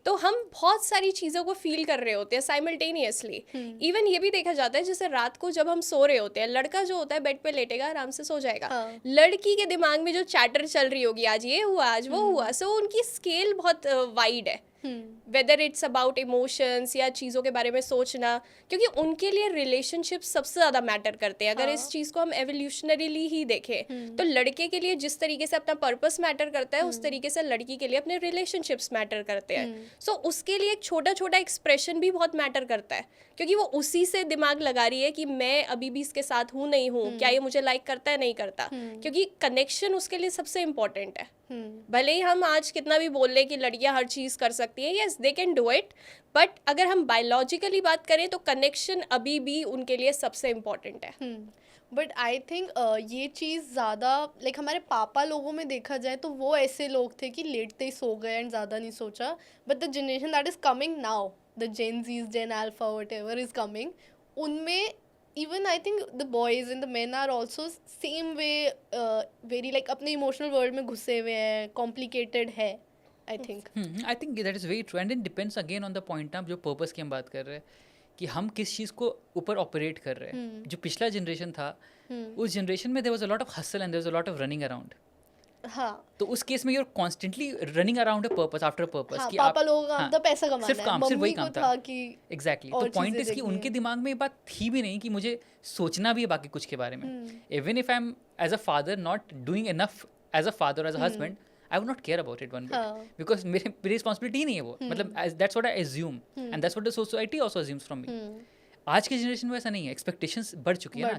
तो हम बहुत सारी चीज़ों को फील कर रहे होते हैं साइमल्टेनियसली. इवन ये भी देखा जाता है जैसे रात को जब हम सो रहे होते हैं, लड़का जो होता है बेड पे लेटेगा, आराम से सो जाएगा. हाँ. लड़की के दिमाग में जो चैटर चल रही होगी, आज ये हुआ, आज वो हुआ. सो उनकी स्केल बहुत वाइड है. वेदर इट्स अबाउट इमोशंस या चीज़ों के बारे में सोचना, क्योंकि उनके लिए रिलेशनशिप सबसे ज़्यादा मैटर करते हैं. अगर इस चीज़ को हम एवोल्यूशनरीली ही देखें तो लड़के के लिए जिस तरीके से अपना पर्पस मैटर करता है, उस तरीके से लड़की के लिए अपने रिलेशनशिप्स मैटर करते हैं. सो उसके लिए एक छोटा छोटा एक्सप्रेशन भी बहुत मैटर करता है, क्योंकि वो उसी से दिमाग लगा रही है कि मैं अभी भी इसके साथ हूँ नहीं हूँ, क्या ये मुझे लाइक करता है नहीं करता. क्योंकि कनेक्शन उसके लिए सबसे इम्पोर्टेंट है. भले ही हम आज कितना भी बोल लें कि लड़कियां हर चीज़ कर सकती हैं, yes they can do it, but अगर हम बायोलॉजिकली बात करें तो कनेक्शन अभी भी उनके लिए सबसे इम्पोर्टेंट है. बट आई थिंक ये चीज़ ज़्यादा लाइक हमारे पापा लोगों में देखा जाए तो वो ऐसे लोग थे कि लेटते ही सो गए एंड ज़्यादा नहीं सोचा. But the generation that is coming now, the Gen Z's, Gen Alpha, whatever is coming, उनमें even I think the boys and the men are also same way very like अपने emotional world में घुसे हुए हैं, complicated है I think. I think that is very true and it depends again on the point ना, जो purpose की हम बात कर रहे हैं कि हम किस चीज़ को ऊपर ऑपरेट कर रहे हैं. जो पिछला जनरेशन था, उस जनरेशन में there was a lot of hustle and there was a lot of running around. हाँ. तो उस केस में you're constantly running around a purpose after a purpose. हाँ, कि पापा आप लोगों का काम था पैसा कमाना सिर्फ है, काम, सिर्फ वही मम्मी काम को था कि एग्जैक्टली. और तो पॉइंट चीज़ें इज कि देखनी उनके है. दिमाग में ये बात थी भी नहीं कि मुझे सोचना भी है बाकी कुछ के बारे में. Even if I am as a father not doing enough as a father as a husband, I would not care about it one bit, because मेरी रिस्पॉन्सिबिलिटी नहीं है वो. मतलब that's what I assume and that's what the society also assumes from me. आज के generation में ऐसा नहीं है. एक्सपेक्टेशंस बढ़ चुकी है ना,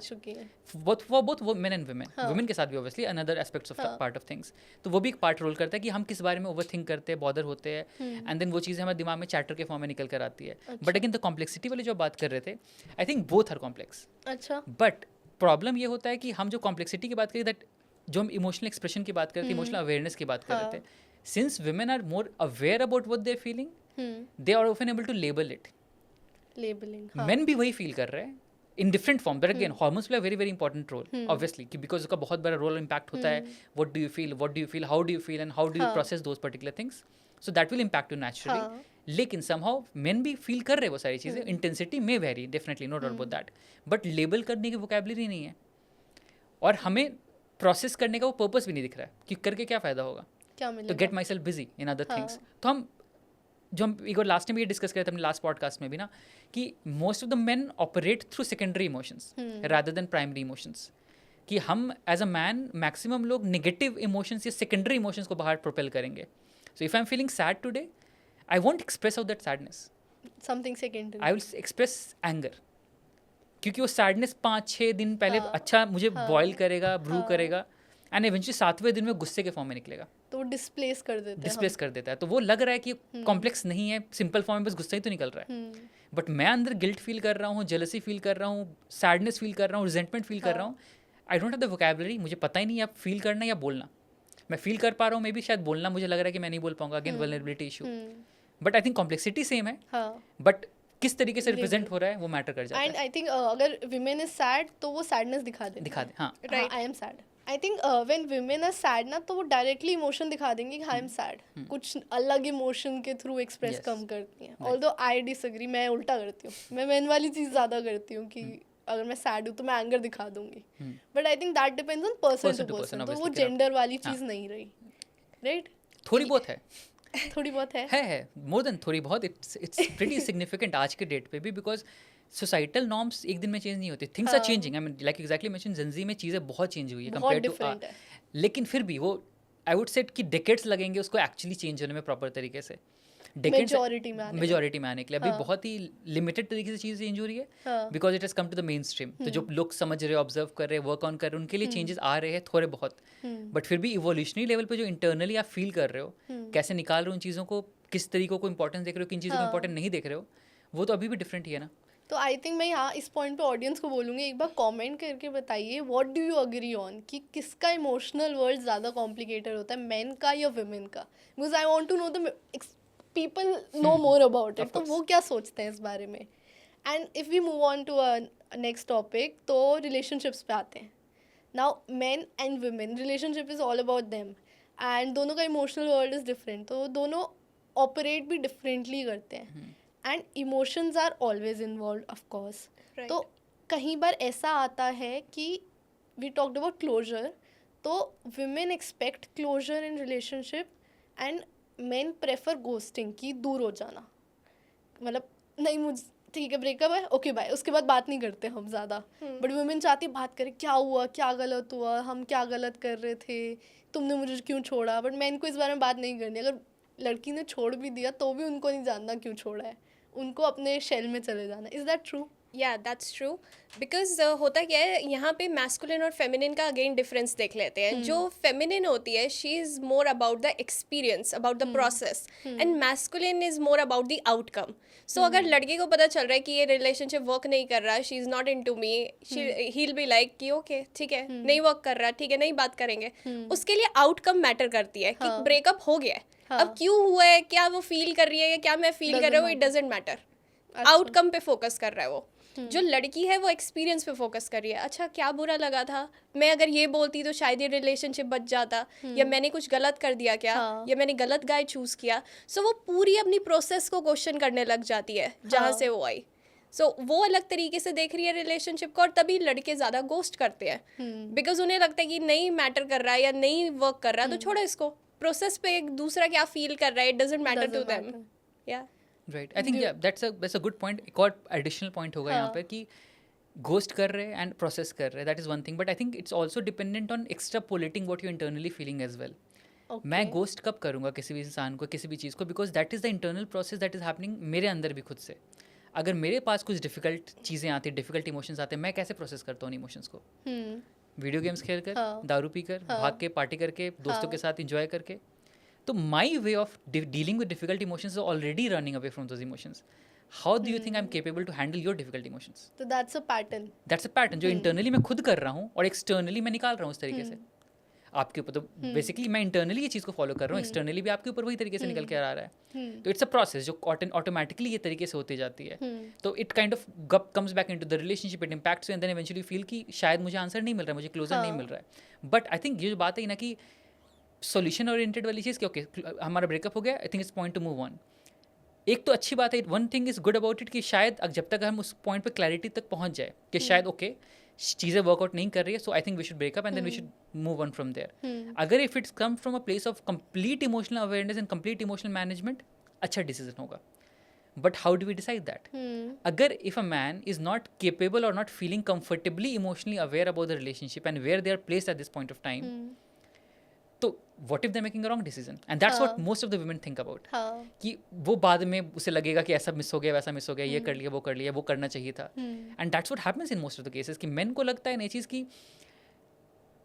both men and women. Women के साथ भी obviously another aspects of part of things. तो वो भी एक पार्ट रोल करता है कि हम किस बारे में ओवर थिंक करते हैं, बॉदर होते हैं, एंड देन वो चीज़ें हमारे दिमाग में चैटर के फॉर्म में निकल कर आती है. बट अगेन द कॉम्प्लेक्सिटी वाली जो बात कर रहे थे, I think both are complex. अच्छा. बट प्रॉब्लम ये होता है कि हम जो कॉम्प्लेक्सिटी की बात करें, दैट जो हम इमोशनल एक्सप्रेशन की बात कर रहे थे, इमोशनल अवेयरनेस की बात कर रहे थे, since women are more aware about what they are feeling, they are often able to label it. Labeling. Men भी वही फील कर रहे हैं. In different form, but again hormones play a very very important role obviously, because उसका बहुत बड़ा role impact होता है. What do you feel, how do you feel and how do you process those particular things. So that will impact you naturally. लेकिन somehow men भी feel कर रहे हैं वो सारी चीज़ें. इंटेंसिटी में very definitely, no doubt about that, but label करने की वोकैबुलरी नहीं है. और हमें प्रोसेस करने का वो पर्पस भी नहीं दिख रहा है कि करके क्या फ़ायदा होगा. तो get my self busy in other things. तो हम जो हम एक बार लास्ट टाइम ये डिस्कस करे थे अपने लास्ट पॉडकास्ट में भी ना, कि most of the main operate through secondary emotions rather than primary emotions. कि हम एज अ मैन मैक्सिमम लोग नेगेटिव इमोशंस या सेकेंडरी इमोशंस को बाहर प्रोपेल करेंगे. So if I am feeling sad today, I won't express out that sadness, something secondary. I will express anger, क्योंकि वो sadness 5-6 दिन पहले अच्छा मुझे बॉयल करेगा, ब्रू करेगा, एंड इवेंचुअली 7वें दिन में गुस्से के फॉर्म में निकलेगा. तो वो डिस्प्लेस कर देता है. तो वो लग रहा है कि कॉम्प्लेक्स नहीं है, सिंपल फॉर्म में बस गुस्सा ही तो निकल रहा है. बट मैं अंदर गिल्ट फील कर रहा हूँ, जेलसी फील कर रहा हूँ, सैडनेस फील कर रहा हूँ, रिजेंटमेंट फील कर रहा हूँ. I don't have the vocabulary. मुझे पता ही नहीं अब फील करना या बोलना. मैं फील कर पा रहा हूँ, मे बी शायद बोलना मुझे लग रहा है कि मैं नहीं बोल पाऊंगा. Again vulnerability issue. But I think complexity same है, बट किस तरीके से रिप्रेजेंट हो रहा है वो मैटर कर जाता है. एंड आई थिंक अगर विमेन इज सैड तो वो सैडनेस दिखा दे. हाँ, right, I am sad. I think when women are sad ना, तो वो डायरेक्टली इमोशन दिखा देंगे कि आई एम सैड. कुछ अलग इमोशन के थ्रू एक्सप्रेस कम करती हैं. ऑल्दो आई डिसएग्री, मैं उल्टा करती हूँ. मैं मेन वाली चीज़ ज़्यादा करती हूँ कि अगर मैं सैड हूँ तो मैं एंगर दिखा दूंगी. But I think that depends on person to person. तो वो जेंडर वाली चीज़ नहीं रही. राइट, थोड़ी बहुत है. थोड़ी बहुत है मोर देन थोड़ी बहुत. इट्स प्रीटी सिग्निफिकेंट आज के डेट पे भी, बिकॉज सोसाइटल नॉर्म्स एक दिन में चेंज नहीं होते. Things are changing. I mean like exactly mention, Gen Z में चीज़ें बहुत चेंज हुई है कंपेयर टू. लेकिन फिर भी वो आई वुड सेट कि डेकेड्स लगेंगे उसको एक्चुअली चेंज होने में प्रॉपर तरीके से. मेजॉरिटी में आने के लिए अभी बहुत ही लिमिटेड तरीके से चीज़ चेंज हो रही है, because it has come to the mainstream. तो जो लोग समझ रहे, ऑब्जर्व कर रहे, वर्क ऑन कर रहे, उनके लिए चेंजेस आ रहे हैं थोड़े बहुत. बट फिर भी इवोल्यूशनरी लेवल पे जो इंटरनली आप फील कर रहे हो, कैसे निकाल रहे हो उन चीज़ों को, किस तरीकों को इंपॉर्टेंस देख रहे हो, किन चीज़ों को इंपॉर्टेंट नहीं देख रहे हो, वो तो अभी भी डिफरेंट ही है ना. तो आई थिंक मैं यहाँ इस पॉइंट पे ऑडियंस को बोलूँगी, एक बार कमेंट करके बताइए what do you agree on, कि किसका इमोशनल वर्ल्ड ज़्यादा कॉम्प्लिकेटेड होता है, मेन का या वुमेन का. Because I want to know the people know more about it. तो वो क्या सोचते हैं इस बारे में. And if we move on to next topic, तो रिलेशनशिप्स पे आते हैं. Now men and women, relationship is all about them, and दोनों का इमोशनल वर्ल्ड इज़ डिफरेंट. तो दोनों ऑपरेट भी डिफरेंटली करते हैं, and emotions are always involve of course. तो कहीं बार ऐसा आता है कि वी टॉक्ड अबाउट क्लोजर, तो women expect closure in relationship and men prefer ghosting, की दूर हो जाना. मतलब नहीं, मुझे ठीक है ब्रेकअप है, ओके बाय, उसके बाद बात नहीं करते हम ज़्यादा. बट वुमेन चाहती है बात करें, क्या हुआ, क्या गलत हुआ, हम क्या गलत कर रहे थे, तुमने मुझे क्यों छोड़ा. बट मैन को इस बारे में बात नहीं करनी. अगर लड़की ने छोड़ भी दिया तो भी उनको नहीं जानना क्यों छोड़ा है, उनको अपने शेल में चले जाना. Is that true? या दैट्स ट्रू. बिकॉज होता क्या है यहाँ पे मैस्कुलिन और फेमिनिन का अगेन डिफरेंस देख लेते हैं. जो फेमिनिन होती है, she is more about the experience, about the process, and masculine is more about the outcome. So अगर लड़के को पता चल रहा है कि ये रिलेशनशिप वर्क नहीं कर रहा, she is not in to me, he will be like कि ओके ठीक है, नहीं वर्क कर रहा, ठीक है, नहीं बात करेंगे. उसके लिए आउटकम मैटर करती है कि ब्रेकअप हो गया है, अब क्यों हुआ है, क्या वो फील कर रही है या क्या मैं फील कर रहा हूँ, इट डजेंट मैटर. आउटकम पे फोकस कर रहा है वो. जो लड़की है वो एक्सपीरियंस पे फोकस कर रही है. अच्छा क्या बुरा लगा था, मैं अगर ये बोलती तो शायद ये रिलेशनशिप बच जाता, या मैंने कुछ गलत कर दिया क्या, या मैंने गलत गाय चूज किया. सो वो पूरी अपनी प्रोसेस को क्वेश्चन करने लग जाती है जहाँ से वो आई. सो वो अलग तरीके से देख रही है रिलेशनशिप को, और तभी लड़के ज़्यादा गोस्ट करते हैं, बिकॉज उन्हें लगता है कि नहीं मैटर कर रहा है या नहीं वर्क कर रहा है, तो छोड़ो इसको. प्रोसेस पे एक दूसरा क्या फील कर रहा है, it doesn't matter to them. Yeah right, I think that's a good point. एक और एडिशनल पॉइंट होगा यहाँ पे कि घोस्ट कर रहे हैं एंड प्रोसेस कर रहे हैं, that is one thing. But I think it's also dependent on extrapolating what you internally feeling as well. मैं घोस्ट कब करूँगा किसी भी इंसान को, किसी भी चीज़ को, because that is the internal process that is happening मेरे अंदर भी खुद से. अगर मेरे पास कुछ डिफिकल्ट चीज़ें आती हैं, डिफिकल्ट इमोशंस आते हैं, मैं कैसे प्रोसेस करता हूँ इमोशंस को. वीडियो गेम्स खेल कर, दारू पी कर, भाग के पार्टी करके, दोस्तों के साथ इंजॉय करके. तो my way of dealing with difficult emotions is already running away from those emotions. How do you think I am capable to handle your difficult emotions? तो दैट्स अ पैटर्न जो internally मैं खुद कर रहा हूँ और एक्सटर्नली मैं निकाल रहा हूँ उस तरीके से. आपके ऊपर। तो बेसिकली मैं इंटरनली ये चीज़ को फॉलो कर रहा हूँ, एक्सटर्नली भी आपके ऊपर वही तरीके से निकल के आ रहा है। तो इट्स अ प्रोसेस जो ऑटोमेटिकली ये तरीके से होती जाती है। तो it kind of comes back into the relationship, it impacts and then eventually feel कि शायद मुझे आंसर नहीं मिल रहा है, मुझे क्लोजर नहीं मिल रहा है। बट आई थिंक ये जो बात है ना कि सॉल्यूशन ओरिएंटेड वाली चीज़ कि ओके हमारा ब्रेकअप हो गया, आई think it's point two move on. एक तो अच्छी बात है, one thing is good about it कि शायद जब तक हम उस पॉइंट पे क्लैरिटी तक पहुंच जाए कि शायद ओके चीज़ें वर्कआउट नहीं कर रही है, so I think we should break up and then we should move on from there. अगर if it's come from a place of complete emotional awareness and complete emotional management, अच्छा डिसीजन होगा। But how do we decide that? अगर if a man is not capable और not feeling comfortably emotionally aware about the relationship and where they are placed at this point of time, तो what if they making a wrong decision? And that's what most of the women think about, कि वो बाद में उसे लगेगा कि ऐसा miss हो गया, वैसा मिस हो गया, ये कर लिया, वो करना चाहिए था। And that's what happens in most of the cases कि मेन को लगता है नई चीज़ की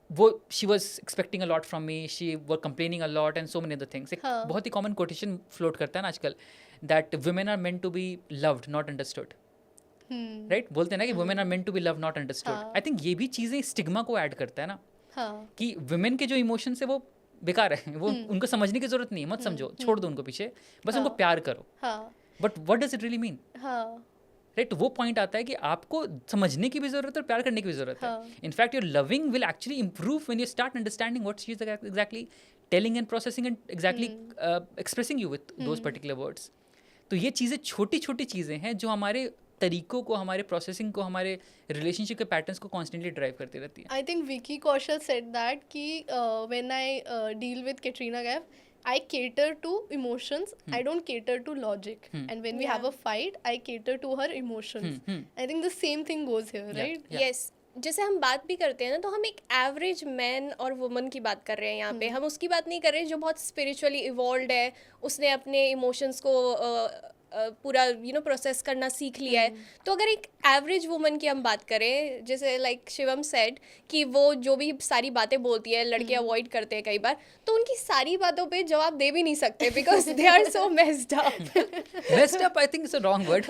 वो she was expecting a lot from me, she were complaining a lot and so many other things. एक बहुत ही कॉमन कोटेशन फ्लोट करता है ना आजकल, that women are meant to be loved not understood, right? बोलते हैं ना कि women are meant to be loved not understood. I think ये भी चीज़ें स्टिग्मा को ऐड करता है ना, कि वुमेन के जो इमोशंस है वो बेकार है, वो उनको समझने की जरूरत नहीं है, मत समझो, छोड़ दो उनको पीछे, बस उनको प्यार करो। But what does it really mean? Right, वो पॉइंट आता है कि आपको समझने की भी जरूरत है और प्यार करने की भी जरूरत है। In fact your loving will actually improve when you start understanding what she is exactly telling and processing and exactly expressing you with those particular words. तो ये चीज़ें छोटी छोटी चीज़ें हैं जो हमारे तरीकों को, हमारे प्रोसेसिंग को, हमारे रिलेशनशिप के पैटर्न्स को कॉन्स्टेंटली ड्राइव करती रहती है। I think Vicky Kaushal said that कि when I deal with Katrina Kaif, I cater to emotions. I don't cater to logic. And when we have a fight, I cater to her emotions. I think the same thing goes here, right? Yes. जैसे हम बात भी करते हैं ना, तो हम एक एवरेज मैन और वुमन की बात कर रहे हैं यहाँ पे। हम उसकी बात नहीं कर रहे जो बहुत स्पिरिचुअली इवॉल्व्ड है, उसने अपने इमोशंस को पूरा प्रोसेस करना सीख लिया है। तो अगर एक एवरेज वुमन की हम बात करें, जैसे लाइक शिवम सेड कि वो जो भी सारी बातें बोलती है, लड़के अवॉइड करते हैं कई बार, तो उनकी सारी बातों पे जवाब दे भी नहीं सकते because they are so messed up. Messed up I think is a wrong word.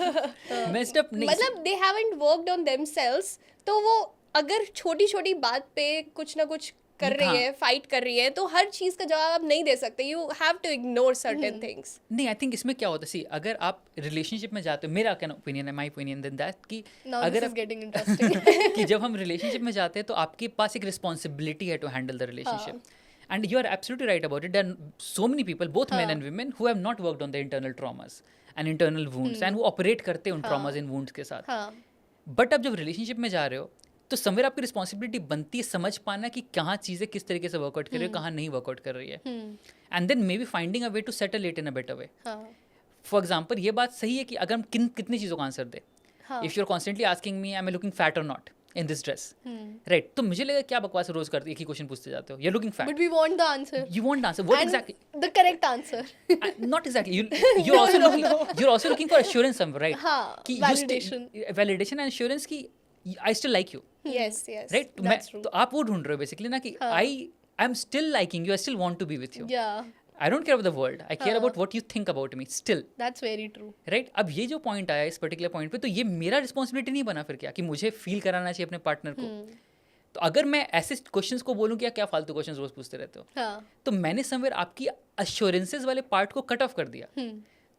Messed up नहीं, मतलब they haven't worked on themselves. तो वो अगर छोटी छोटी बात पे कुछ ना कुछ कर रही है, फाइट कर रही है, तो हर चीज़ का जवाब आप नहीं दे सकते। You have to ignore certain things. नहीं, आई थिंक इसमें क्या होता है, सी अगर आप रिलेशनशिप में जाते हो, मेरा क्या ओपिनियन है, माय ओपिनियन देन दैट, कि अगर आप गेटिंग इंटरेस्टिंग कि जब हम रिलेशनशिप में जाते हैं तो आपके पास एक रिस्पॉन्सिबिलिटी है to handle the relationship. And you are absolutely right about it. There are so many people, both men and women, who have not worked on the internal traumas and internal wounds, and वो operate करते हैं उन traumas and wounds के साथ। But अब जब relationship में जा रहे हो तो समवेयर आपकी रिस्पॉन्सिबिलिटी बनती है समझ पाना कि कहाँ चीज़ें किस तरीके से वर्कआउट कर रही है, कहाँ नहीं वर्कआउट कर रही है, and then maybe finding a way to settle it in a better way. For example, ये बात सही है कि अगर हम कितनी चीज़ों का आंसर दे, if you are constantly asking me I am looking fat और not in this dress, right, तो मुझे लगा क्या बकवास रोज करते एक ही क्वेश्चन पूछते जाते हो, you are looking fat, but we want the answer, you want the answer, what exactly, the correct answer. Not exactly, you're also looking for assurance somewhere, right? कि validation and assurance की I still like you, yes right? that's true. तो आप वो ढूंढ रहे हो basically ना कि I'm still liking you, I still want to be with you. Yeah, I don't care about the world, I care about what you think about me still. that's very true. Right? अब ये जो point आया इस particular point पे, तो ये मेरा responsibility नहीं बना फिर क्या कि मुझे फील कराना चाहिए अपने पार्टनर को। तो अगर मैं ऐसे क्वेश्चंस को बोलूँ कि क्या फालतू क्वेश्चंस रोज पूछते रहते हो, तो मैंने समवेयर आपकी अश्योरेंसेस वाले पार्ट को कट ऑफ कर दिया।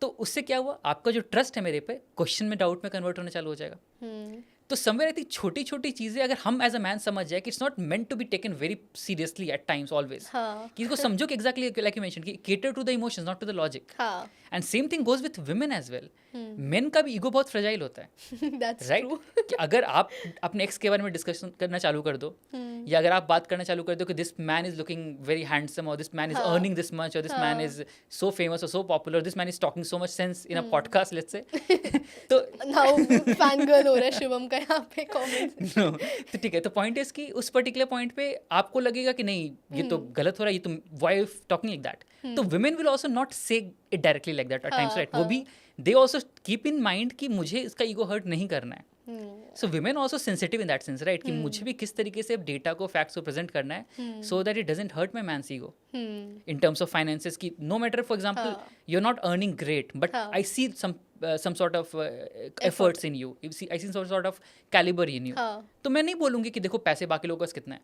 तो उससे क्या हुआ, आपका जो ट्रस्ट है मेरे पे क्वेश्चन में, डाउट में कन्वर्ट होने चालू हो जाएगा। तो समवेयर आई थिंक छोटी छोटी चीज़ें अगर हम एज अ मैन समझ जाए कि it's not meant to be taken very seriously at times always, कि इसको समझो कि एग्जैक्टली लाइक यू मेंशन कि cater to the emotions not to the logic. And same thing goes with women as well. Men का भी ego बहुत fragile होता है, राइट? कि अगर आप अपने एक्स के बारे में डिस्कशन करना चालू कर दो, या अगर आप बात करना चालू कर दो कि this man is looking very handsome, और this man is earning this much, और this man is so famous और so popular, this man is talking so much sense in a podcast, let's say, तो now fan girl हो रहा है शिवम का यहाँ पे कमेंट। नो, तो ठीक है, तो पॉइंट इज कि उस पर्टिकुलर पॉइंट पे आपको लगेगा कि नहीं ये तो गलत हो रहा है, ये तुम व्हाई टॉकिंग लाइक दैट। तो वुमेन विल आल्सो नॉट से it directly like that at times, right? वो भी they also keep in mind कि मुझे इसका ईगो हर्ट नहीं करना है। सो women also sensitive in that sense, right? कि मुझे भी किस तरीके से डेटा को, फैक्ट्स को प्रेजेंट करना है so that it doesn't hurt my man's ego in terms of finances. की no matter for example you are not earning great, but I see some sort of efforts in you, I see some sort of caliber in you. तो मैं नहीं बोलूँगी कि देखो पैसे बाकी लोगों का कितना है,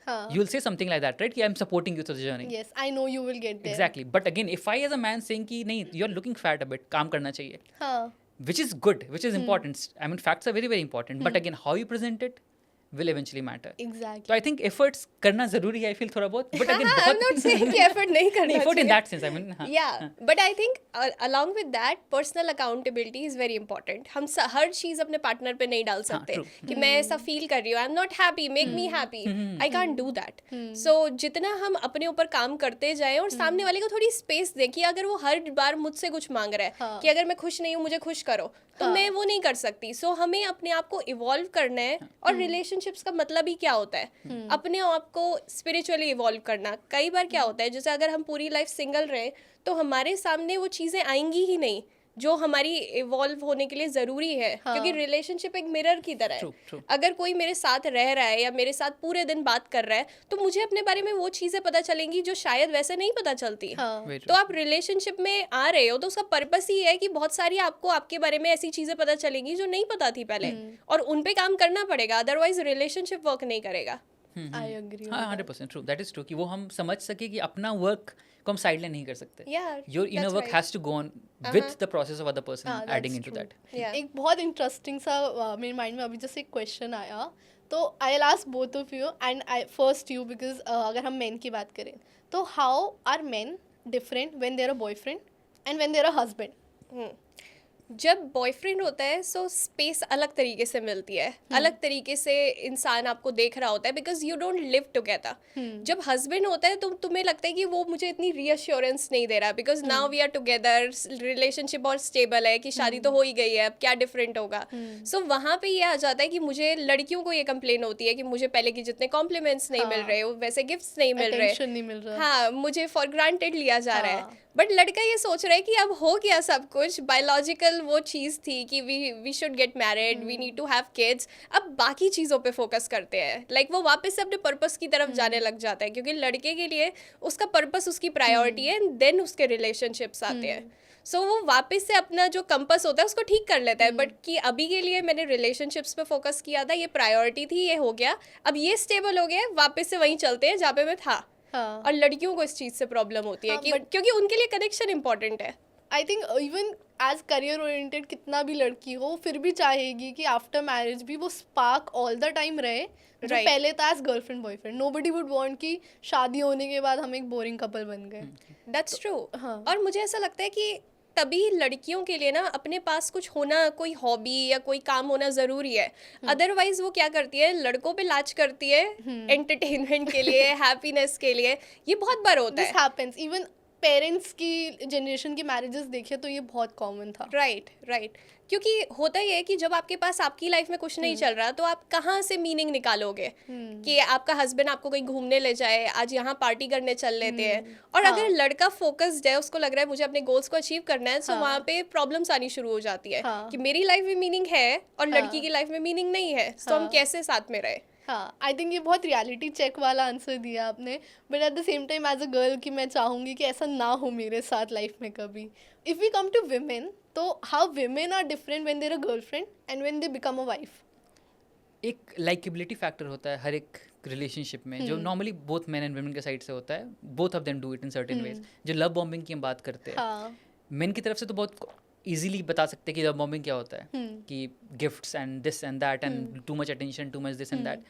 हाँ. You will say something like that, right? कि I'm supporting you through the journey. Yes, I know you will get there. Exactly. But again, if I as a man saying कि नहीं, you're looking fat a bit, काम करना चाहिए, हाँ. which is good, which is important. I mean, facts are very, very important. But again, how you present it will eventually matter. Exactly. So I think efforts करना जरूरी है, I feel थोड़ा बहुत. But again, I'm not saying कि effort नहीं करना effort in चाहिए. that sense. I mean, हाँ. Yeah, but I think along with that, personal accountability is very important. हम हर चीज़ अपने पार्टनर पे नहीं डाल सकते true. कि मैं ऐसा फील कर रही हूँ, I'm not happy, make me happy. I can't do that. So जितना हम अपने ऊपर काम करते जाएं और सामने वाले को थोड़ी स्पेस दें कि अगर वो हर बार मुझसे कुछ मांग रहा है हाँ. कि अगर मैं खुश नहीं हूँ मुझे खुश करो, तो मैं वो नहीं कर सकती. So हमें अपने आप को इवॉल्व करना है. और रिलेशनशिप्स का मतलब ही क्या होता है? अपने आप को स्पिरिचुअली इवॉल्व करना. कई बार क्या होता है, जैसे अगर हम पूरी लाइफ सिंगल रहे तो हमारे सामने वो चीज़ें आएंगी ही नहीं जो हमारी इवॉल्व होने के लिए ज़रूरी है. क्योंकि रिलेशनशिप एक मिरर की तरह है. True. अगर कोई मेरे साथ रह रहा है या मेरे साथ पूरे दिन बात कर रहा है तो मुझे अपने बारे में वो चीज़ें पता चलेंगी जो शायद वैसे नहीं पता चलती. हाँ. Very तो true. आप रिलेशनशिप में आ रहे हो तो उसका पर्पस ही है कि बहुत सारी आपको आपके बारे में ऐसी चीज़ें पता चलेंगी जो नहीं पता थी पहले, और उन पे काम करना पड़ेगा, अदरवाइज रिलेशनशिप वर्क नहीं करेगा. I agree. with हाँ, that. 100% true. That is true कि वो हम समझ सके कि अपना वर्क को हम साइडलाइन नहीं कर सकते. Yeah, Your inner that's work right. has to go on with the process of other person हाँ, adding that's into true. that. Yeah. एक बहुत इंटरेस्टिंग सा मेरे माइंड में अभी जैसे एक क्वेश्चन आया, तो I will ask both of you and I first you, because अगर हम मेन की बात करें तो how are men different when they're a boyfriend and when they're a husband? जब बॉयफ्रेंड होता है सो स्पेस अलग तरीके से मिलती है, अलग तरीके से इंसान आपको देख रहा होता है, because you don't live together. जब हस्बैंड होता है तो तुम्हें लगता है कि वो मुझे इतनी रीअश्योरेंस नहीं दे रहा, because now we are together, relationship और स्टेबल है कि शादी तो हो ही गई है, अब क्या डिफरेंट होगा. सो वहाँ पे ये आ जाता है कि मुझे लड़कियों को ये कंप्लेन होती है कि मुझे पहले की जितने कॉम्प्लीमेंट्स नहीं मिल रहे, वैसे गिफ्ट्स नहीं मिल रहे, अटेंशन नहीं मिल रहा. हाँ, मुझे फॉर ग्रांटेड लिया जा रहा है. हाँ. बट लड़का ये सोच रहा है कि अब हो गया सब कुछ, बायोलॉजिकल वो चीज़ थी कि we should get married, we need to have kids, अब बाकी चीज़ों पे फोकस करते हैं. लाइक वो वापस से अपने पर्पस की तरफ जाने लग जाता है, क्योंकि लड़के के लिए उसका पर्पस उसकी प्रायोरिटी है, एंड देन उसके रिलेशनशिप्स आते हैं. सो वो वापस से अपना जो कंपस होता है उसको ठीक कर लेता है. बट कि अभी के लिए मैंने रिलेशनशिप्स पे फोकस किया था, ये प्रायोरिटी थी, ये हो गया, अब ये स्टेबल हो गया, वापस से वहीं चलते हैं जहाँ पे मैं था. हाँ. और लड़कियों को इस चीज़ से प्रॉब्लम होती है कि क्योंकि उनके लिए कनेक्शन इंपॉर्टेंट है. I think even as career oriented कितना भी लड़की हो फिर भी चाहेगी कि आफ्टर मैरिज भी वो स्पार्क ऑल द टाइम रहे जो Right. पहले था as girlfriend boyfriend. Nobody would want कि शादी होने के बाद हम एक बोरिंग कपल बन गए. That's true. हाँ. और मुझे ऐसा लगता है कि तभी लड़कियों के लिए ना अपने पास कुछ होना, कोई हॉबी या कोई काम होना ज़रूरी है. अदरवाइज वो क्या करती है, लड़कों पे लाच करती है एंटरटेनमेंट के लिए, हैप्पीनेस के लिए. ये बहुत बार होता दिस है. हैपेंस इवन पेरेंट्स की जनरेशन की मैरिजेस देखे तो ये बहुत कॉमन था. राइट. क्योंकि होता ही है कि जब आपके पास आपकी लाइफ में कुछ नहीं चल रहा तो आप कहाँ से मीनिंग निकालोगे कि आपका हस्बैंड आपको कहीं घूमने ले जाए, आज यहाँ पार्टी करने चल लेते हैं. और हाँ. अगर लड़का फोकस्ड है, उसको लग रहा है मुझे अपने गोल्स को अचीव करना है, तो हाँ. वहाँ पे प्रॉब्लम्स आनी शुरू हो जाती है हाँ. कि मेरी लाइफ में मीनिंग है और हाँ. लड़की की लाइफ में मीनिंग नहीं है, तो हम हाँ. कैसे साथ में रहे. हाँ, आई थिंक ये बहुत रियलिटी चेक वाला आंसर दिया आपने. But at the same time as a girl कि मैं चाहूँगी कि ऐसा ना हो मेरे साथ लाइफ में कभी. If we come to women, तो how women are different when they're a girlfriend and when they become a wife? एक लाइकेबिलिटी फैक्टर होता है हर एक रिलेशनशिप में, जो normally both men and women के साइड से होता है. Both of them do it in certain ways. जो लव बॉम्बिंग की हम बात करते हैं, हाँ. मेन की तरफ से तो बहुत इजीली बता सकते हैं कि लव बॉम्बिंग क्या होता है, कि gifts and this and that and too much attention, too much this and that.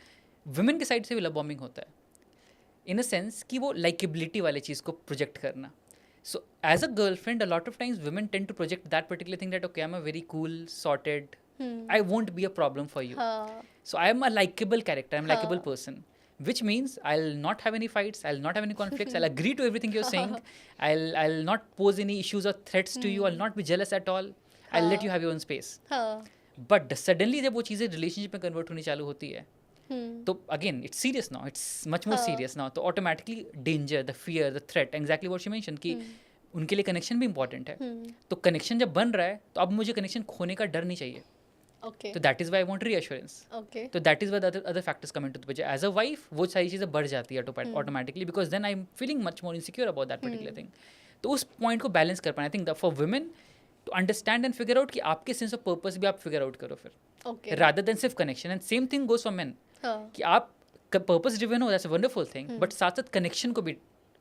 Women के साइड से भी लव बॉम्बिंग होता है इन अ सेंस कि वो लाइकेबिलिटी वाली चीज़ को प्रोजेक्ट करना. So as a girlfriend, a lot of times women tend to project that particular thing that, okay, I'm a very cool, sorted, I won't be a problem for you. हाँ. So I am a likable character, I'm a likable person, which means I'll not have any fights, I'll not have any conflicts, I'll agree to everything you're saying, I'll not pose any issues or threats to you, I'll not be jealous at all, I'll let you have your own space. हाँ. But suddenly जब वो चीज़ें relationship में convert होनी चालू होती है, तो again it's serious now, it's much more serious now. तो automatically danger, the fear, the threat, exactly what she mention कि उनके लिए कनेक्शन भी इंपॉर्टेंट है. तो कनेक्शन जब बन रहा है तो अब मुझे कनेक्शन खोने का डर नहीं चाहिए. Okay. तो that is why I want reassurance. Okay. तो that is why other factors come into the picture. As a wife वो सारी चीज़ें बढ़ जाती है automatically, because then I am feeling much more insecure about that particular thing. तो उस point को बैलेंस कर पाना, I think for women to understand and figure out कि आपके सेंस ऑफ पर्पस भी आप फिगर आउट करो फिर, Okay. रादर देन सिर्फ connection. And same thing goes for main, हाँ. कि आप पर्पस ड्रिवन हो, that's a wonderful thing, but साथ साथ कनेक्शन को भी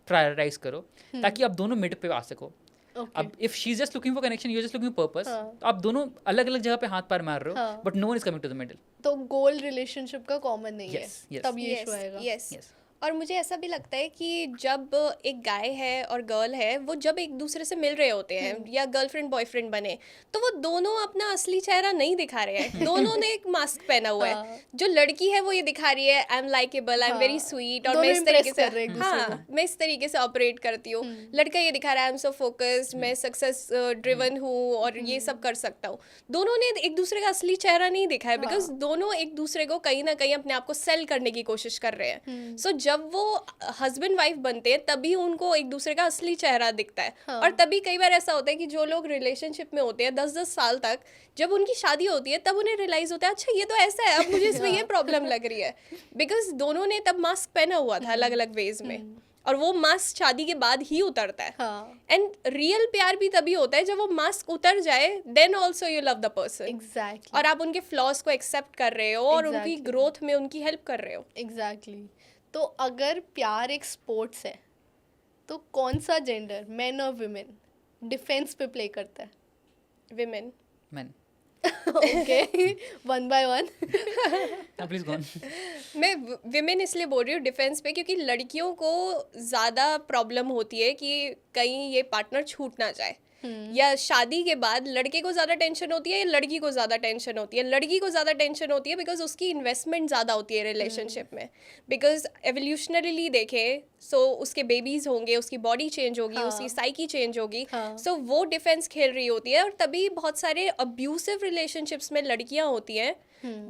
प्रायोरिटाइज करो ताकि आप दोनों मिड पे आ सको. अब if she is just looking for connection, you are just looking for purpose, तो आप दोनों अलग अलग जगह पे हाथ पैर मार रहे हो, but no one is coming to the middle. तो गोल रिलेशनशिप का कॉमन नहीं Yes, है, yes. तब ये इशू आएगा. Yes. और मुझे ऐसा भी लगता है कि जब एक गाय है और गर्ल है, वो जब एक दूसरे से मिल रहे होते हैं या गर्लफ्रेंड बॉयफ्रेंड बने, तो वो दोनों अपना असली चेहरा नहीं दिखा रहे हैं. दोनों ने एक मास्क पहना हुआ है. जो लड़की है वो ये दिखा रही है, I M likeable, I am very sweet, और मैं इस तरीके से, हाँ, मैं इस तरीके से ऑपरेट करती हूँ. लड़का ये दिखा रहा है, आई एम सो फोकस्ड, मैं सक्सेस ड्रिवन हूँ और ये सब कर सकता हूँ. दोनों ने एक दूसरे का असली चेहरा नहीं दिखा है, बिकॉज दोनों एक दूसरे को कहीं ना कहीं अपने आप को सेल करने की कोशिश कर रहे हैं. सो जब वो हस्बैंड वाइफ बनते हैं तभी उनको एक दूसरे का असली चेहरा दिखता है. और तभी कई बार ऐसा होता है कि जो लोग रिलेशनशिप में होते हैं 10-10 साल तक, जब उनकी शादी होती है तब उन्हें रियलाइज होता है, अच्छा ये तो ऐसा है, अब मुझे इसमें ये प्रॉब्लम लग रही है, बिकॉज दोनों ने तब मास्क पहना हुआ था अलग अलग वेज में, और वो मास्क शादी के बाद ही उतरता है. एंड रियल प्यार भी तभी होता है जब वो मास्क उतर जाए, then also you love the person. Exactly. और आप उनके फ्लॉज को एक्सेप्ट कर रहे हो और उनकी ग्रोथ में उनकी हेल्प कर रहे हो. एग्जैक्टली. तो अगर प्यार एक स्पोर्ट्स है, तो कौन सा जेंडर, मेन और विमेन, डिफेंस पे प्ले करता है? Women. Men. Okay, one by one. Please go on. मैं विमेन इसलिए बोल रही हूँ डिफेंस पे, क्योंकि लड़कियों को ज़्यादा प्रॉब्लम होती है कि कहीं ये पार्टनर छूट ना जाए, या शादी के बाद लड़के को ज़्यादा टेंशन होती है या लड़की को ज़्यादा टेंशन होती है. लड़की को ज़्यादा टेंशन होती है बिकॉज उसकी इन्वेस्टमेंट ज़्यादा होती है रिलेशनशिप में, बिकॉज एवोल्यूशनरीली देखें सो उसके बेबीज़ होंगे, उसकी बॉडी चेंज होगी, उसकी साइकी चेंज होगी, सो वो डिफेंस खेल रही होती है. और तभी बहुत सारे अब्यूसिव रिलेशनशिप्स में लड़कियाँ होती हैं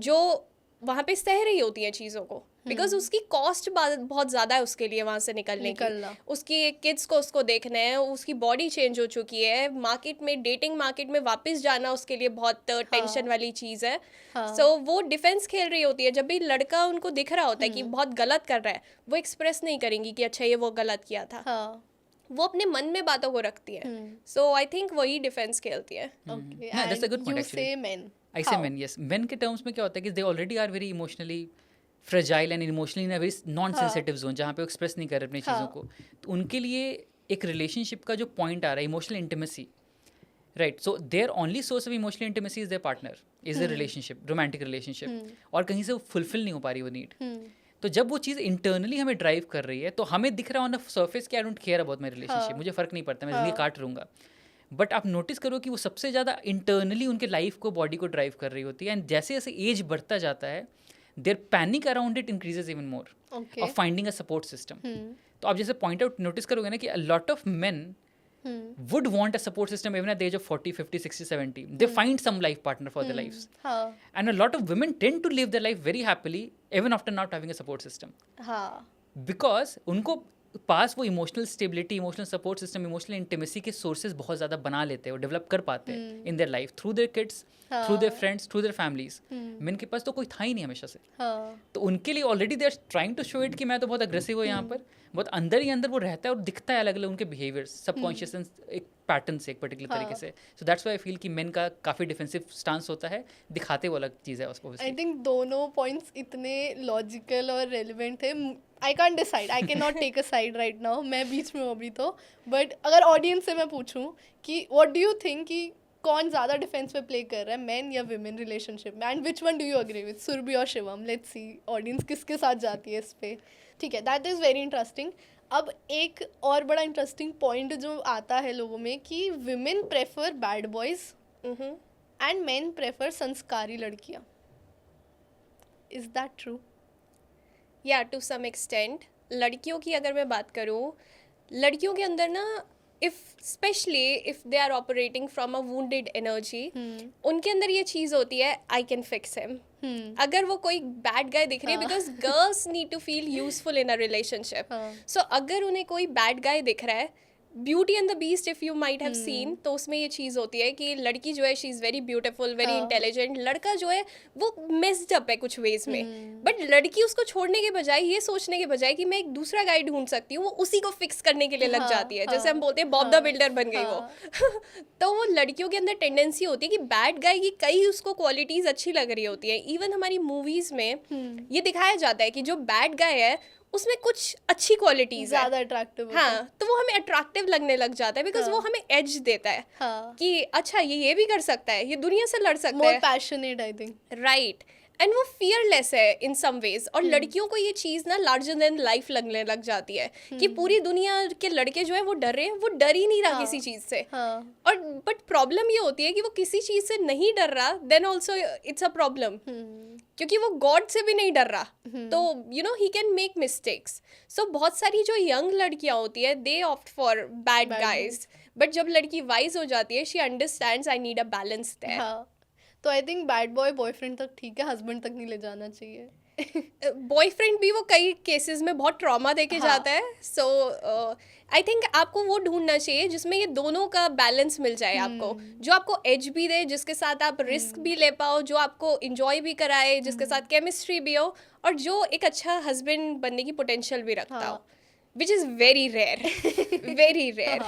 जो वहाँ पे सह रही होती हैं चीज़ों को, बिकॉज उसकी कॉस्ट बहुत ज़्यादा है उसके लिए वहाँ से निकलने की. उसकी किड्स को उसको देखना है, उसकी बॉडी चेंज हो चुकी है, मार्केट में, डेटिंग मार्केट में वापस जाना उसके लिए बहुत टेंशन वाली चीज़ है. सो वो डिफेंस खेल रही होती है. जब भी लड़का उनको दिख रहा होता है कि बहुत गलत कर रहा है, वो एक्सप्रेस नहीं करेंगी कि अच्छा ये वो गलत किया था. वो अपने मन में बातों को रखती है. सो आई थिंक वही डिफेंस खेलती है. Okay, Yeah, that's a good and point, you actually. say men. I say men, yes. Men के टर्म्स में क्या होता है कि they already are very emotionally fragile and emotionally in a very non sensitive zone, जहाँ पे वो express नहीं कर रहे अपनी चीज़ों को. तो उनके लिए एक रिलेशनशिप का जो पॉइंट आ रहा है, emotional intimacy, right, so their only source of emotional intimacy is their partner, is the relationship, romantic relationship, और कहीं से वो फुलफिल नहीं हो पा रही वो नीड. तो जब वो चीज़ इंटरनली हमें ड्राइव कर रही है, तो हमें दिख रहा ऑन द सर्फेस कि I don't care about my relationship, मुझे फ़र्क नहीं पड़ता, मैं ज़िंदगी काट लूँगा. बट आप नोटिस करो कि वो सबसे ज़्यादा इंटरनली उनके लाइफ को, बॉडी को ड्राइव कर रही होती है. एंड जैसे जैसे एज बढ़ता जाता है, their panic around it increases even more of finding a support system. तो आप जैसे पॉइंट आउट नोटिस करोगे ना कि a lot of men would want a support system even at the age of 40, 50, 60, 70. They find some life partner for their lives. And a lot of women tend to live their life very happily even after not having a support system. Because उनको पास वो emotional stability, emotional support system, emotional intimacy के sources बहुत ज़्यादा बना लेते हैं, वो develop कर पाते हैं in their life through their kids, through their friends, through their families. Main के पास तो कोई था ही नहीं हमेशा से. तो उनके लिए already they are trying to show it कि मैं तो बहुत अग्रेसिव हूँ यहाँ पर, बहुत अंदर ही अंदर वो रहता है और दिखता है अलग अलग उनके बिहेवियर्स, सबकॉन्शियस एक पैटर्न से, एक पर्टिकुलर तरीके से. So that's why I feel कि मेन का काफ़ी डिफेंसिव स्टांस होता है, दिखाते वो अलग चीज़ है उसको. आई थिंक दोनों पॉइंट्स इतने लॉजिकल और रेलिवेंट थे. I can decide, I can not take a side right now, मैं बीच में हूँ अभी तो. बट अगर ऑडियंस से मैं पूछूँ कि व्हाट डू यू थिंक कि कौन ज़्यादा डिफेंस पे प्ले कर रहा है, मैन या विमेन रिलेशनशिप में, and which one do you agree with, Surabhi और शिवम? लेट्स सी ऑडियंस किसके साथ जाती है इस पे. ठीक है, दैट इज़ वेरी इंटरेस्टिंग. अब एक और बड़ा इंटरेस्टिंग पॉइंट जो आता है लोगों में कि women prefer bad boys and men prefer संस्कारी लड़कियाँ. Is that true? या टू सम एक्सटेंट. लड़कियों की अगर मैं बात करूँ, लड़कियों के अंदर ना, specially if they are operating from a wounded energy, उनके अंदर ये चीज़ होती है, आई कैन फिक्स हिम. अगर वो कोई बैड गाय दिख रही है, because girls need to feel useful in a relationship. So अगर उन्हें कोई बैड गाय दिख रहा है, beauty and the beast if you might have seen, तो उसमें ये चीज़ होती है कि लड़की जो है she is very beautiful, very intelligent, लड़का जो है वो मेस्ड अप है कुछ वेज में, बट लड़की उसको छोड़ने के बजाय, ये सोचने के बजाय कि मैं एक दूसरा गाय ढूंढ सकती हूँ, वो उसी को फिक्स करने के लिए लग जाती है। जैसे हम बोलते हैं बॉब द बिल्डर बन गई वो। तो वो लड़कियों के अंदर टेंडेंसी होती है कि बैड गाय की कई उसको क्वालिटीज़ अच्छी लग रही होती है। इवन हमारी मूवीज़ में ये दिखाया जाता है कि जो बैड गाय है उसमें कुछ अच्छी क्वालिटीज ज्यादा अट्रैक्टिव, हाँ, तो वो हमें अट्रैक्टिव लगने लग जाता है बिकॉज वो हमें एज देता है कि अच्छा ये भी कर सकता है, ये दुनिया से लड़ सकता है, मोर passionate I think, right. And वो फियरलेस है इन सम वेज। और लड़कियों को ये चीज़ ना लार्जर देन लाइफ लगने लग जाती है कि पूरी दुनिया के लड़के जो है वो डर रहे हैं, वो डर ही नहीं रहा किसी चीज़ से। और बट प्रॉब्लम ये होती है कि वो किसी चीज़ से नहीं डर रहा, then also it's a problem, क्योंकि वो गॉड से भी नहीं डर रहा, तो you know he can make mistakes. So बहुत सारी जो यंग लड़कियां होती है they opt for bad guys, but जब लड़की वाइज हो जाती है she understands I need a balance there. तो I think bad boy boyfriend तक ठीक है, हस्बैंड तक नहीं ले जाना चाहिए। बॉयफ्रेंड भी वो कई केसेस में बहुत ट्रॉमा देके जाता है। सो आई थिंक आपको वो ढूंढना चाहिए जिसमें ये दोनों का बैलेंस मिल जाए आपको, जो आपको एज भी दे, जिसके साथ आप रिस्क भी ले पाओ, जो आपको इंजॉय भी कराए, जिसके साथ केमिस्ट्री भी हो, और जो एक अच्छा हस्बैंड बनने की पोटेंशियल भी रखता हो, which is very rare, very rare.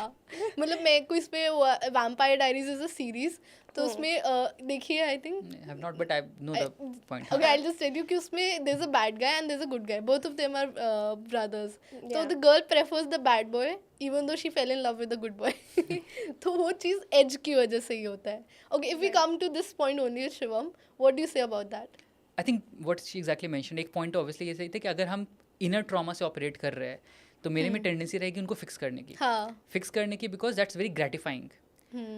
मतलब मैं को इस पे Vampire Diaries is a series, तो उसमें देखिए I think I have not, but I know the point. Okay, I'll just tell you कि उसमें there's a bad guy and there's a good guy. Both of them are brothers. So the girl prefers the bad boy even though she fell in love with the good boy. तो वो चीज़ edge की वजह से ही होता है. Okay, if we come to this point only, Shivam, what do you say about that? I think what she exactly mentioned, एक point obviously ये सही था कि अगर हम inner trauma से operate कर रहे हैं तो मेरे में टेंडेंसी रहेगी उनको फिक्स करने की, फिक्स करने की, बिकॉज दैट्स वेरी ग्रेटिफाइंग।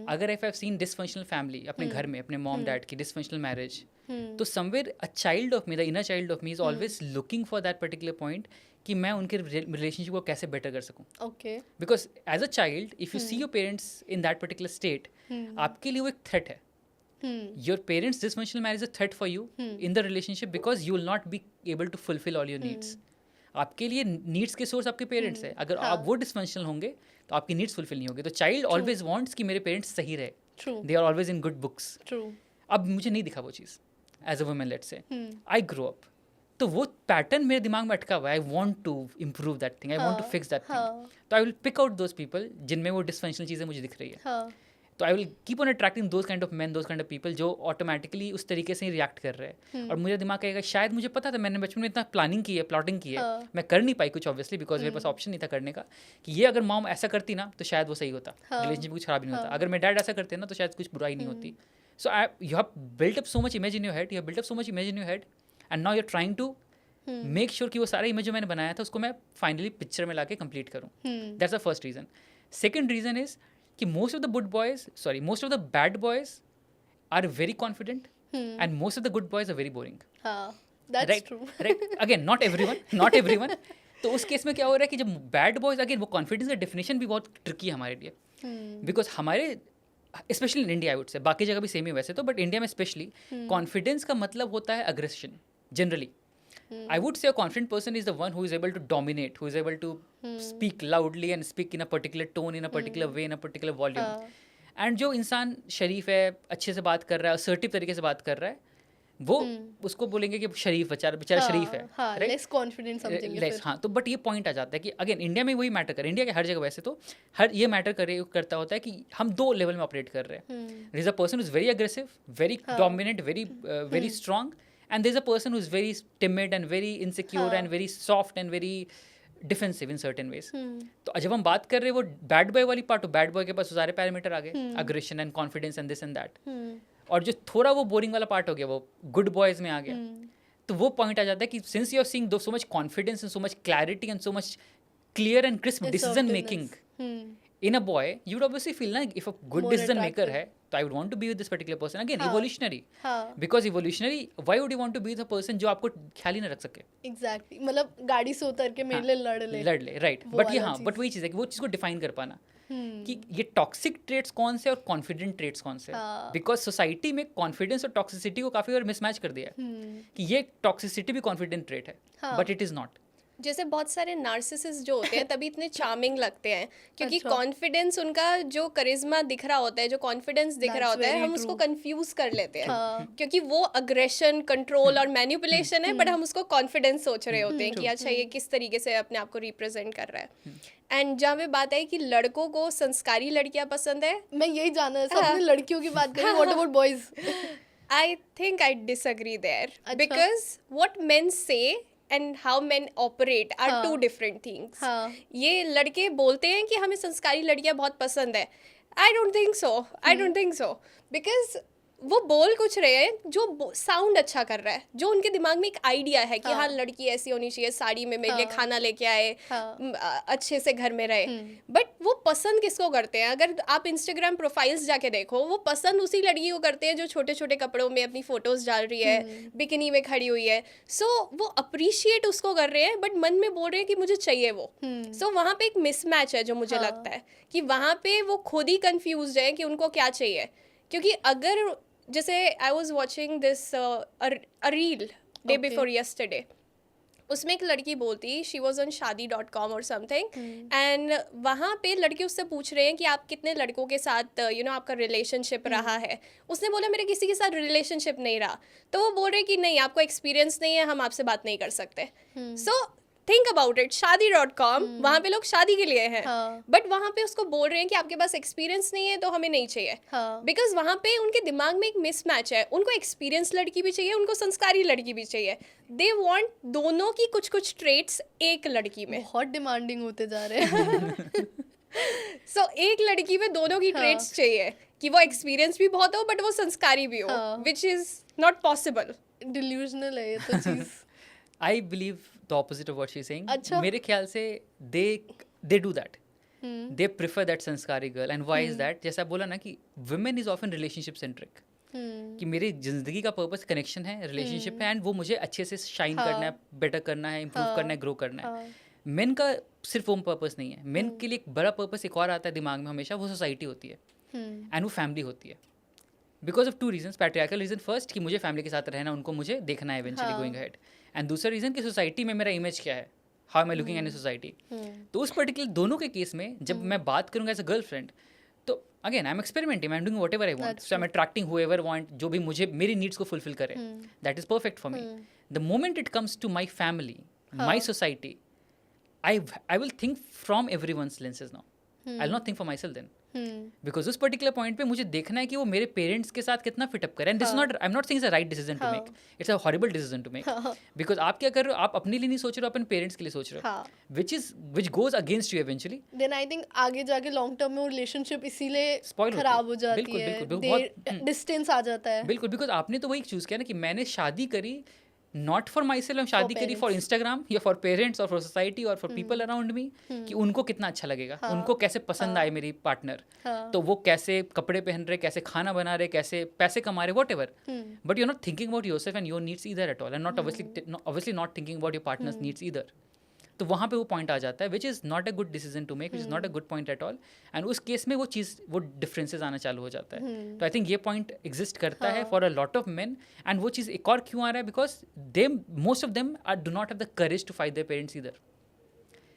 अगर if I have seen dysfunctional family अपने घर में, अपने मॉम डैड की डिसफंक्शनल मैरिज, तो somewhere a child of me, the inner child of me is always looking for that particular point कि मैं उनके रिलेशनशिप को कैसे बेटर कर सकूं। Okay, because as a child if you see your parents in that particular state, आपके लिए वो एक थ्रेट है। Your parents dysfunctional marriage a threat for you in the relationship because you will not be able to fulfil all your needs. आपके लिए needs के source आपके parents है, अगर आप वो डिसफंक्शनल होंगे तो आपकी नीड्स फुलफिल नहीं होगी। तो चाइल्ड ऑलवेज वांट्स कि मेरे पेरेंट्स सही रहे, they are always in good books. अब मुझे नहीं दिखा वो चीज़ as a woman, let's say I grow up, तो वो पैटर्न मेरे दिमाग में अटका हुआ है। I want to improve that thing, I want to fix that thing, तो I will pick out those people जिनमें वो डिसफंक्शनल चीज़ें मुझे दिख रही है। तो I will keep on attracting those kind of man, those kind of people जो ऑटोमेटिकली उस तरीके से ही रिएक्ट कर रहे हैं। और मुझे दिमाग कहेगा शायद मुझे पता था, मैंने बचपन में इतना प्लानिंग की है, प्लॉटिंग की है, मैं कर नहीं पाई कुछ ऑब्वियसली बिकॉज मेरे पास ऑप्शन नहीं था करने का, कि ये अगर मॉम ऐसा करती ना तो शायद वो सही होता, रिलेशनशिप कुछ खराब नहीं होता। अगर मेरे डैड ऐसा करते ना तो शायद कुछ बुराई नहीं होती। So you have built up so much image in your head, you have built up so much image in your head, and now you are trying to make sure कि वो सारा इमेज जो मैंने बनाया था उसको मैं फाइनली पिक्चर में लाके कंप्लीट करूँ। That's the first reason. Second reason is कि most of the bad boys are very confident and most of the good boys are very boring. That's true. Right? Again, not everyone. तो उस case में क्या हो रहा है कि जब bad boys, again वो confidence का definition भी बहुत tricky है हमारे लिए, because हमारे especially in India I would say, बाकी जगह भी सेम ही वैसे तो, but India में especially confidence का मतलब होता है aggression generally. I would say a confident person is the one who is able to dominate, who is able to speak loudly and speak in a particular tone, in a particular way, in a particular volume. And जो इंसान शरीफ है, अच्छे से बात कर रहा है, assertive तरीके से बात कर रहा है, वो उसको बोलेंगे कि शरीफ बेचारा शरीफ है, less confident something less, हाँ। तो बट ये पॉइंट आ जाता है कि अगेन इंडिया में वही मैटर कर, इंडिया के हर जगह वैसे तो हर ये मैटर करता होता है कि हम दो लेवल में ऑपरेट कर रहे हैं। There is a person who is very aggressive, very dominant, very strong, and there's a person who's very timid and very insecure and very soft and very defensive in certain ways. तो जब हम बात कर रहे हैं वो bad boy वाली part, तो बैड बॉय के पास सारे पैरामीटर आ गए, aggression and confidence and this and that, और जो थोड़ा वो बोरिंग वाला पार्ट हो गया वो गुड बॉयज में आ गया। तो वो पॉइंट आ जाता है कि since you are seeing so much confidence and so much clarity and so much clear and crisp decision making in a boy, you would obviously feel like if a good decision maker है तो I would want to be with this particular person. Again, evolutionary. Because evolutionary, why would you want to be with a person जो आपको ख्याल ही ना रख सके? Exactly. मतलब गाड़ी से उतर के मेरे लिए लड़ ले, right. But हाँ, but वही चीज़ है कि वो चीज़ को डिफाइन कर पाना कि ये टॉक्सिक ट्रेट्स कौन से और कॉन्फिडेंट ट्रेट्स कौन से, बिकॉज सोसाइटी में कॉन्फिडेंस और टॉक्सिसिटी को काफ़ी बार मिसमैच कर दिया है कि ये टॉक्सिसिटी भी कॉन्फिडेंट ट्रेट है, बट इट इज़ नॉट। जैसे बहुत सारे नार्सिसिस्ट जो होते हैं तभी इतने चार्मिंग लगते हैं क्योंकि अच्छा। कॉन्फिडेंस उनका जो करिश्मा दिख रहा होता है, जो कॉन्फिडेंस दिख रहा That's होता है, very हम उसको true. कंफ्यूज कर लेते हैं हाँ। क्योंकि वो अग्रेशन, कंट्रोल और मैनिपुलेशन है, बट हम उसको कॉन्फिडेंस सोच रहे होते हैं कि अच्छा ये किस तरीके से अपने आप को रिप्रेजेंट कर रहा है। एंड जहाँ पे बात है कि लड़कों को संस्कारी लड़कियां पसंद है, मैं यही जानना है, सबने लड़कियों की बात करी, what about boys? I think I disagree there अच्छा। because what men say and how men operate are हाँ। two different things. हाँ। ये लड़के बोलते हैं कि हमें संस्कारी लड़कियां बहुत पसंद है. I don't think so. I don't think so because वो बोल कुछ रहे हैं जो साउंड अच्छा कर रहा है, जो उनके दिमाग में एक आइडिया है कि हाँ लड़की ऐसी होनी चाहिए, साड़ी में मेरे लिए खाना लेके आए, अच्छे से घर में रहे. बट वो पसंद किसको करते हैं? अगर आप इंस्टाग्राम प्रोफाइल्स जाके देखो, वो पसंद उसी लड़की को करते हैं जो छोटे छोटे कपड़ों में अपनी फोटोज डाल रही है, बिकिनी में खड़ी हुई है. सो वो अप्रिशिएट उसको कर रहे हैं बट मन में बोल रहे हैं कि मुझे चाहिए वो. सो वहाँ पे एक मिसमैच है जो मुझे लगता है कि वहाँ पे वो खुद ही कंफ्यूज है कि उनको क्या चाहिए. क्योंकि अगर जैसे I was watching this a reel day before yesterday, उसमें एक लड़की बोलती, शी वॉज ऑन shaadi.com और समथिंग, एंड वहाँ पे लड़के उससे पूछ रहे हैं कि आप कितने लड़कों के साथ आपका रिलेशनशिप रहा है. उसने बोला मेरे किसी के साथ रिलेशनशिप नहीं रहा. तो वो बोल रहे कि नहीं, आपको एक्सपीरियंस नहीं है, हम आपसे बात नहीं कर सकते. So think about it, shaadi.com, वहाँ पे लोग शादी के लिए हैं, बट वहाँ पे उसको बोल रहे हैं कि आपके पास एक्सपीरियंस नहीं है तो हमें नहीं चाहिए. बिकॉज वहाँ पे उनके दिमाग में एक मिसमैच है. उनको एक्सपीरियंस लड़की भी चाहिए, उनको संस्कारी लड़की भी चाहिए. दे वांट दोनों की कुछ कुछ ट्रेट्स एक लड़की में. बहुत डिमांडिंग होते जा रहे हैं. सो एक लड़की में दोनों की ट्रेट्स चाहिए कि वो एक्सपीरियंस भी बहुत हो बट वो संस्कारी भी हो, which is not possible. Delusional है ये तो चीज. I believe the opposite of what she is saying. अच्छा। मेरे ख्याल से they do that. They prefer that संस्कारी girl. And why is that? जैसा बोला ना कि women is often relationship centric, कि मेरी जिंदगी का पर्पस कनेक्शन है, रिलेशनशिप है, एंड वो मुझे अच्छे से शाइन करना है, बेटर करना है, इंप्रूव करना है, ग्रो करना है. मेन का सिर्फ वो पर्पस नहीं है. मेन के लिए एक बड़ा पर्पस एक और आता है दिमाग में हमेशा, वो सोसाइटी होती है एंड वो फैमिली होती है. Because of two reason. Patriarchal reason first, कि मुझे फैमिली के साथ रहना, उनको मुझे देखना है इवेंचुअली गोइंग अहेड. एंड दूसरा रीजन कि सोसाइटी में मेरा इमेज क्या है, how am I looking in society. तो उस पर्टिकुलर दोनों के केस में जब मैं बात करूँगा एज अ गर्लफ्रेंड, तो again I am experimenting, I am doing whatever I want. So I am attracting whoever want, जो भी मुझे मेरी नीड्स को फुलफिल करे, that is perfect for me. The moment it comes to my family, my society, I will think from everyone's lenses now. I'll not think for myself then. Because उस particular point पे मुझे देखना है कि वो मेरे parents के साथ कितना फिटअप करे. And this not, I am not saying it's a right decision to make, it's a horrible decision to make. Because आप क्या कर रहे हो, आप अपने लिए नहीं सोच रहे हो, अपने पेरेंट्स के लिए सोच रहे हो, which goes against you eventually. Then I think आगे जाके लॉन्ग टर्म में वो रिलेशनशिप इसीलिए Spoil खराब हो होती है. जाती बिल्कुल, है, डिस्टेंस आ जाता है. बिल्कुल. बिकॉज आपने तो वही चूज किया ना कि मैंने शादी करी नॉट फॉर माई सेल्फ, शादी करी फॉर इंस्टाग्राम या फॉर पेरेंट्स और फॉर सोसाइटी और फॉर पीपल अराउंड मी, कि उनको कितना अच्छा लगेगा, उनको कैसे पसंद आए मेरी पार्टनर, तो वो कैसे कपड़े पहन रहे, कैसे खाना बना रहे, कैसे पैसे कमा रहे, whatever. But you are not thinking about yourself and your needs either at all, and not obviously not thinking about your partner's needs either. तो वहाँ पे वो पॉइंट आ जाता है which is not a good decision to make, which is not a good point at all. And उस case में वो डिफरेंसेस आना चालू हो जाता है. तो आई थिंक ये पॉइंट एग्जिस्ट करता है for a lot of men. And वो चीज़ एक और क्यों आ रहा है, because they most of them do not have the courage to fight their parents either.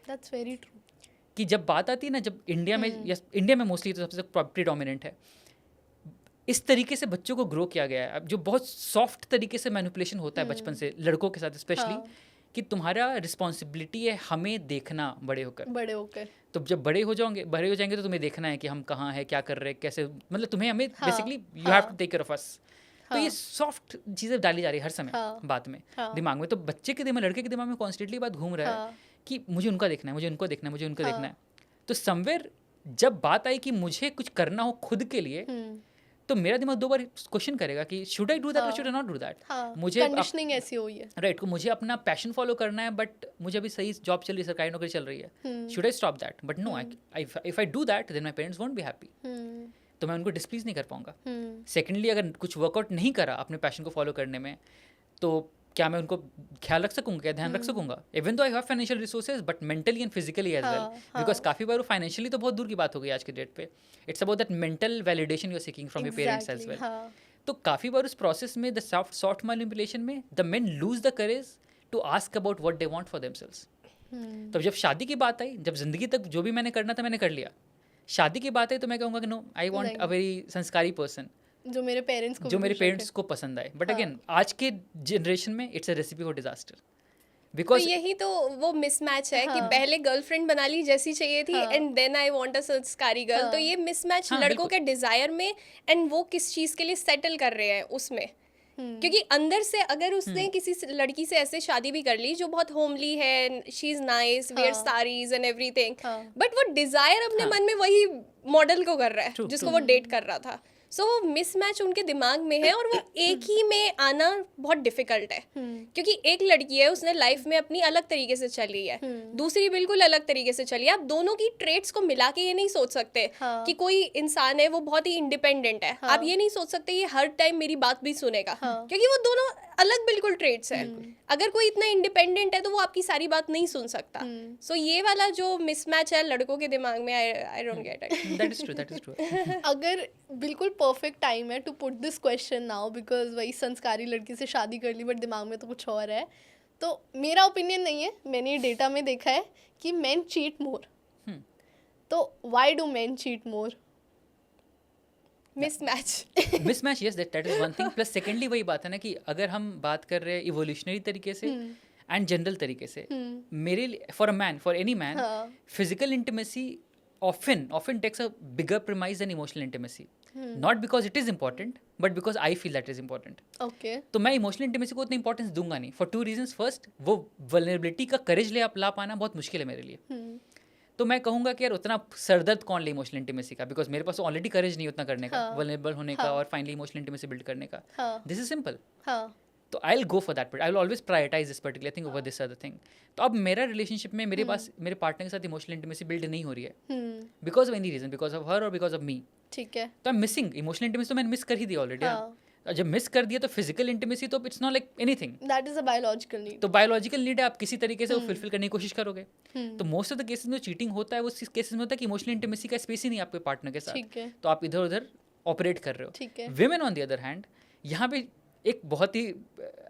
That's very true. कि जब बात आती है ना, जब इंडिया में, या इंडिया में मोस्टली तो सबसे प्रीडोमिनेंट है, इस तरीके से बच्चों को ग्रो किया गया है, अब जो बहुत सॉफ्ट तरीके से मैनिपुलेशन होता है बचपन से लड़कों के साथ स्पेशली, कि तुम्हारा रिस्पॉन्सिबिलिटी है हमें देखना बड़े होकर. तो जब बड़े हो जाएंगे तो तुम्हें देखना है कि हम कहाँ हैं, क्या कर रहे हैं, कैसे, मतलब तुम्हें हमें basically you have to take care of us. तो ये सॉफ्ट चीज़ें डाली जा रही है हर समय बात में, दिमाग में. तो बच्चे के दिमाग, लड़के के दिमाग में कॉन्स्टेंटली बात घूम रहा है कि मुझे उनका देखना है, मुझे उनको देखना है, मुझे उनको देखना है. तो समवेयर जब बात आई कि मुझे कुछ करना हो खुद के लिए, तो मेरा दिमाग दो बार क्वेश्चन करेगा कि शुड आई डू दैट और should I not do that. मुझे कंडीशनिंग ऐसी हुई है, राइट, को मुझे अपना पैशन फॉलो करना है, बट मुझे अभी सही जॉब चल रही है, सरकारी नौकरी चल रही है, should I stop that. But no, if I do that then my parents won't be happy. तो मैं उनको डिस्प्लीज नहीं कर पाऊंगा. सेकेंडली, अगर कुछ वर्कआउट नहीं करा अपने पैशन को फॉलो करने में, तो क्या मैं उनको ख्याल रख सकूंगा, क्या ध्यान रख सकूंगा, even though I have financial resources, but mentally and physically as well. Because काफ़ी बार फाइनेंशियली तो बहुत दूर की बात हो गई आज के डेट पे. It's about that mental validation you are seeking from your parents as well. तो काफ़ी बार उस प्रोसेस में, द सॉफ्ट मैनिपुलेशन में, the men lose the courage to ask about what they want for themselves. तब जब शादी की बात आई, जब जिंदगी तक जो भी मैंने करना था मैंने कर लिया, शादी की बात आई तो मैं कहूँगा कि no, I want a very sanskari person, जो मेरे पेरेंट्स को जो भी मेरे खुश रखे। पेरेंट्स को पसंद आए. बट हाँ. अगेन आज के जनरेशन में it's a recipe for disaster, तो बिकॉज यही तो वो मिसमैच है कि हाँ. पहले गर्लफ्रेंड बना ली जैसी चाहिए थी हाँ. And then I want a sanskari girl. हाँ. तो ये मिसमैच हाँ, लड़कों बिल्कुल. के डिजायर में एंड वो किस चीज के लिए सेटल कर रहे हैं उसमें. क्योंकि अंदर से अगर उसने किसी लड़की से ऐसे शादी भी कर ली जो बहुत होमली है, शी इज नाइस, वेयर हाँ. साड़ीज एंड एवरीथिंग, हाँ. बट वो डिजायर अपने हाँ. मन में वही मॉडल को कर रहा है True, जिसको true. वो डेट कर रहा था. सो वो मिसमैच उनके दिमाग में है और वो एक ही में आना बहुत डिफिकल्ट है. क्योंकि एक लड़की है, उसने लाइफ में अपनी अलग तरीके से चली है, दूसरी बिल्कुल अलग तरीके से चली है. आप दोनों की ट्रेट्स को मिला के ये नहीं सोच सकते हाँ. कि कोई इंसान है वो बहुत ही इंडिपेंडेंट है. हाँ. आप ये नहीं सोच सकते ये हर टाइम मेरी बात भी सुनेगा, हाँ. क्योंकि वो दोनों अलग बिल्कुल ट्रेट्स है. अगर कोई इतना इंडिपेंडेंट है तो वो आपकी सारी बात नहीं सुन सकता. सो ये वाला जो मिसमैच है लड़कों के दिमाग में, I don't get it. That is true, that is true. अगर बिल्कुल परफेक्ट टाइम है to put this question now, because वही संस्कारी लड़की से शादी कर ली बट दिमाग में तो कुछ और है. तो मेरा ओपिनियन नहीं है, मैंने ये डेटा में देखा है कि मेन चीट मोर. तो why do main cheat more? Mismatch. Mismatch, yes, that is one thing. Plus secondly वही बात है ना कि अगर हम बात कर रहे हैं इवोल्यूशनरी तरीके से एंड जनरल तरीके से, मेरे लिए, for a man, for any man, physical intimacy often takes a bigger premise than emotional intimacy. Not because it is important, but because I feel that is important. Okay. तो मैं emotional intimacy को उतनी importance दूंगा नहीं, for 2 reasons. First, वो vulnerability का करेज ला पाना बहुत मुश्किल है मेरे लिए. तो मैं कहूँगा कि यार उतना सरदर्द कौन ले इमोशनल इंटीमेसी का, बिकॉज मेरे पास ऑलरेडी करेज नहीं उतना करने का, वल्नरेबल होने का और फाइनली इमोशनल इंटीमेसी बिल्ड करने का. This is simple. तो I will go for that, but I will always prioritise this particular thing over this other thing. तो अब मेरा रिलेशनशिप में मेरे पास मेरे पार्टनर के साथ इमोशनल इंटीमेसी बिल्ड नहीं हो रही है, because of any reason, because of her और बिकॉज ऑफ मी. ठीक है. तो I am missing emotional intimacy. तो मैंने मिस कर ही दिया ऑलरेडी. जब मिस कर दिया तो फिजिकल इंटीमेसी तो it's not like anything. That is a biological need. तो बायोलॉजिकल नीड है, आप किसी तरीके से वो फुलफिल करने की कोशिश करोगे. तो मोस्ट ऑफ द केसेस में चीटिंग होता है वो केसेस में होता है कि इमोशनल इंटीमेसी का स्पेस ही नहीं है आपके पार्टनर के साथ. ठीक है. तो आप इधर उधर ऑपरेट कर रहे हो. ठीक है. Women on the other hand, यहाँ पे एक बहुत ही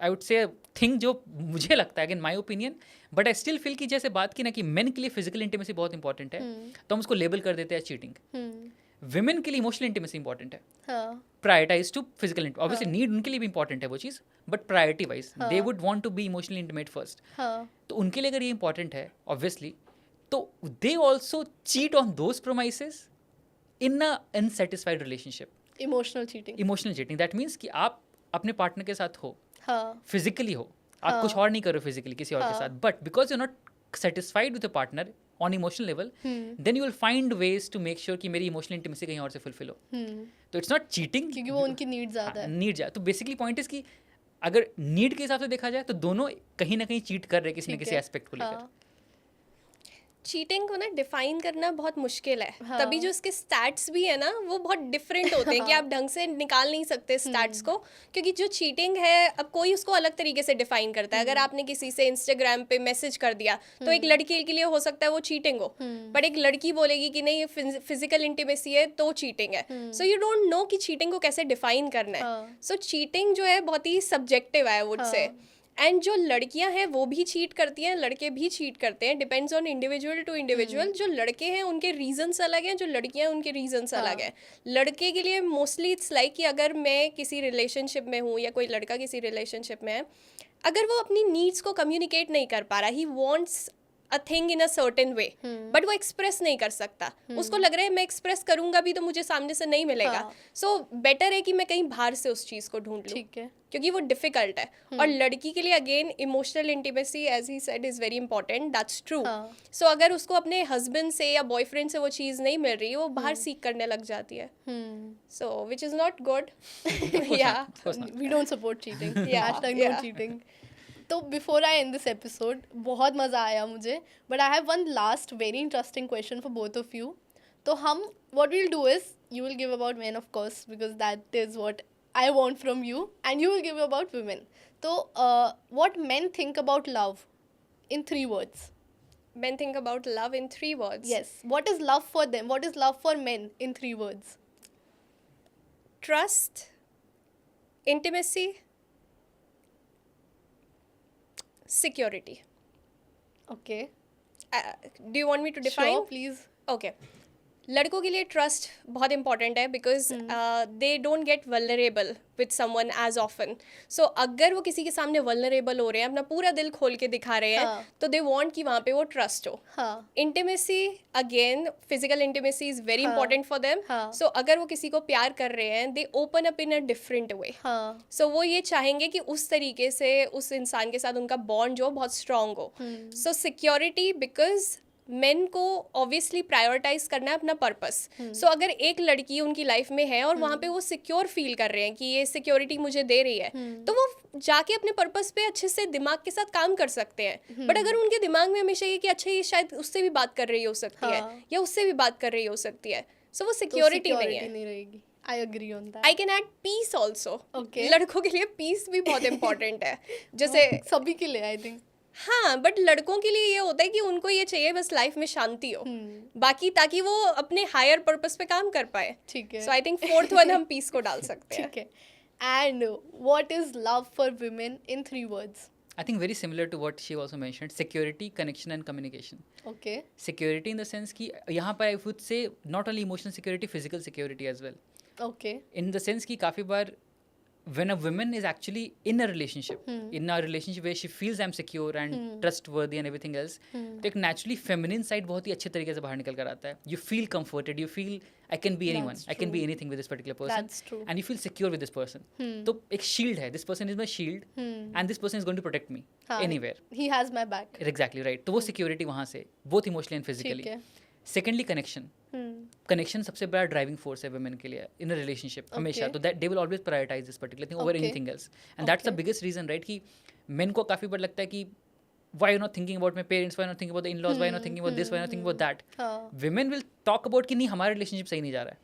आई वुड से थिंग जो मुझे लगता है, again my opinion, but I still feel कि जैसे बात की ना कि मेन के लिए फिजिकल इंटीमेसी बहुत इंपॉर्टेंट है, तो हम उसको लेबल कर देते हैं चीटिंग. विमेन के लिए इमोशनल इंटीमेसी इंपॉर्टेंट है, prioritise to physical. Obviously need उनके लिए भी इंपॉर्टेंट है वो चीज़, but priority wise they would want to be emotionally intimate first. तो उनके लिए अगर ये इंपॉर्टेंट है ऑब्वियसली, तो they also cheat on those promises in a unsatisfied relationship. Emotional cheating. Emotional cheating that means कि आप अपने पार्टनर के साथ हो, हाँ. फिजिकली हो, आप कुछ और नहीं करो फिजिकली किसी और के साथ, but because you are not satisfied with the partner on emotional level, then you will find ways to make sure कि मेरी इमोशनल इंटीमेसी कहीं और से फुलफिल हो. तो इट्स नॉट चीटिंग, क्योंकि वो उनकी नीड ज़्यादा है. नीड ज्यादा. तो बेसिकली पॉइंट इज कि अगर नीड के हिसाब से देखा जाए तो दोनों कहीं ना कहीं चीट कर रहे हैं किसी न किसी एस्पेक्ट को लेकर. चीटिंग को ना डिफाइन करना बहुत मुश्किल है. हाँ. तभी जो उसके स्टैट्स भी है ना वो बहुत डिफरेंट होते हैं कि आप ढंग से निकाल नहीं सकते स्टैट्स को, क्योंकि जो चीटिंग है अब कोई उसको अलग तरीके से डिफाइन करता है. अगर आपने किसी से इंस्टाग्राम पे मैसेज कर दिया तो एक लड़की के लिए हो सकता है वो चीटिंग हो, बट एक लड़की बोलेगी कि नहीं ये फिजिकल इंटीमेसी है तो चीटिंग है. सो यू डोंट नो कि चीटिंग को कैसे डिफाइन करना है. सो चीटिंग जो है बहुत ही सब्जेक्टिव है वुड से. एंड जो लड़कियां हैं वो भी चीट करती हैं, लड़के भी चीट करते हैं, depends on individual to individual. जो लड़के हैं उनके रीजंस अलग हैं, जो लड़कियां हैं उनके रीजंस अलग हैं. लड़के के लिए मोस्टली इट्स लाइक कि अगर मैं किसी रिलेशनशिप में हूँ या कोई लड़का किसी रिलेशनशिप में है, अगर वो अपनी नीड्स को कम्युनिकेट नहीं कर पा रहा, he wants a thing in a certain way, but वो एक्सप्रेस नहीं कर सकता. उसको लग रहा है मैं एक्सप्रेस करूंगा भी तो मुझे सामने से नहीं मिलेगा. सो बेटर है कि मैं कहीं बाहर से उस चीज़ को ढूंढ लूं. ठीक है. क्योंकि वो डिफिकल्ट है. और लड़की के लिए again emotional intimacy as he said is very important. That's true. So अगर उसको अपने हस्बैंड से या बॉयफ्रेंड से वो चीज़ नहीं मिल रही, वो बाहर सीख करने लग जाती है. So which is not good. Yeah we don't support cheating. Yeah. No cheating. तो before I end this episode, बहुत मज़ा आया मुझे, but I have one last very interesting question for both of you. तो हम what will do is you will give about men of course because that is what I want from you, and you will give about women. So what men think about love in 3 words? Men think about love in 3 words. Yes. What is love for them? What is love for men in 3 words? Trust, intimacy, security. Okay. Do you want me to define? Sure, please. Okay, लड़कों के लिए trust बहुत important है because they don't get vulnerable with someone as often. So अगर वो किसी के सामने वल्नरेबल हो रहे हैं, अपना पूरा दिल खोल के दिखा रहे हैं, हाँ. तो दे वांट कि वहाँ पे वो ट्रस्ट हो. हाँ. Intimacy, again physical intimacy is very हाँ. Important for them. हाँ. सो अगर वो किसी को प्यार कर रहे हैं, दे open up in a different way. हाँ. सो वो ये चाहेंगे कि उस तरीके से उस इंसान के साथ उनका बॉन्ड जो बहुत स्ट्रांग हो. सो सिक्योरिटी, बिकॉज मेन को ऑब्वियसली प्रायोरिटाइज करना है अपना पर्पस. सो अगर एक लड़की उनकी लाइफ में है और वहाँ पे वो सिक्योर फील कर रहे हैं कि ये सिक्योरिटी मुझे दे रही है, तो वो जाके अपने पर्पस पे अच्छे से दिमाग के साथ काम कर सकते हैं. बट अगर उनके दिमाग में हमेशा ये कि अच्छा ये शायद उससे भी बात कर रही हो सकती है या उससे भी बात कर रही हो सकती है, सो वो सिक्योरिटी नहीं है. नहीं रहेगी. I agree on that. I can add piece also. Okay. लड़कों के लिए पीस भी बहुत इंपॉर्टेंट है. जैसे सभी के लिए आई थिंक. हाँ, बट लड़कों के लिए ये होता है कि उनको ये चाहिए बस लाइफ में शांति हो, बाकी ताकि वो अपने हायर पर्पस पे काम कर पाए. ठीक है. So I think fourth one हम पीस को डाल सकते हैं. ठीक है. And what is love for women in 3 words? I think very similar to what she also mentioned, security, connection and communication. Okay. Security in the sense कि यहाँ पर I would say not only emotional security, physical security as well. Okay. In the sense कि काफ़ी बार when a woman is actually in a relationship, in a relationship where she feels I'm secure and trustworthy and everything else, तो एक naturally feminine side बहुत ही अच्छे तरीके से बाहर निकल कर आता है. You feel comforted, you feel I can be anyone, I can be anything with this particular person. That's true. And you feel secure with this person. तो एक shield है, this person is my shield and this person is going to protect me anywhere. He has my back. Exactly right. तो वो security वहाँ से both emotionally and physically. ठीक है. Secondly, connection. Connection सबसे बड़ा ड्राइविंग फोर्स है वुमेन के लिए इन अ रिलेशनशिप हमेशा. तो that they will always prioritise this particular thing over anything else. And that's the biggest reason, right, कि मेन को काफ़ी बार लगता है कि why you're not thinking about my parents, why you're not thinking about the in-laws, why you're not thinking about this, why you're not thinking about that. Women will talk about कि नहीं हमारा relationship सही नहीं जा रहा है,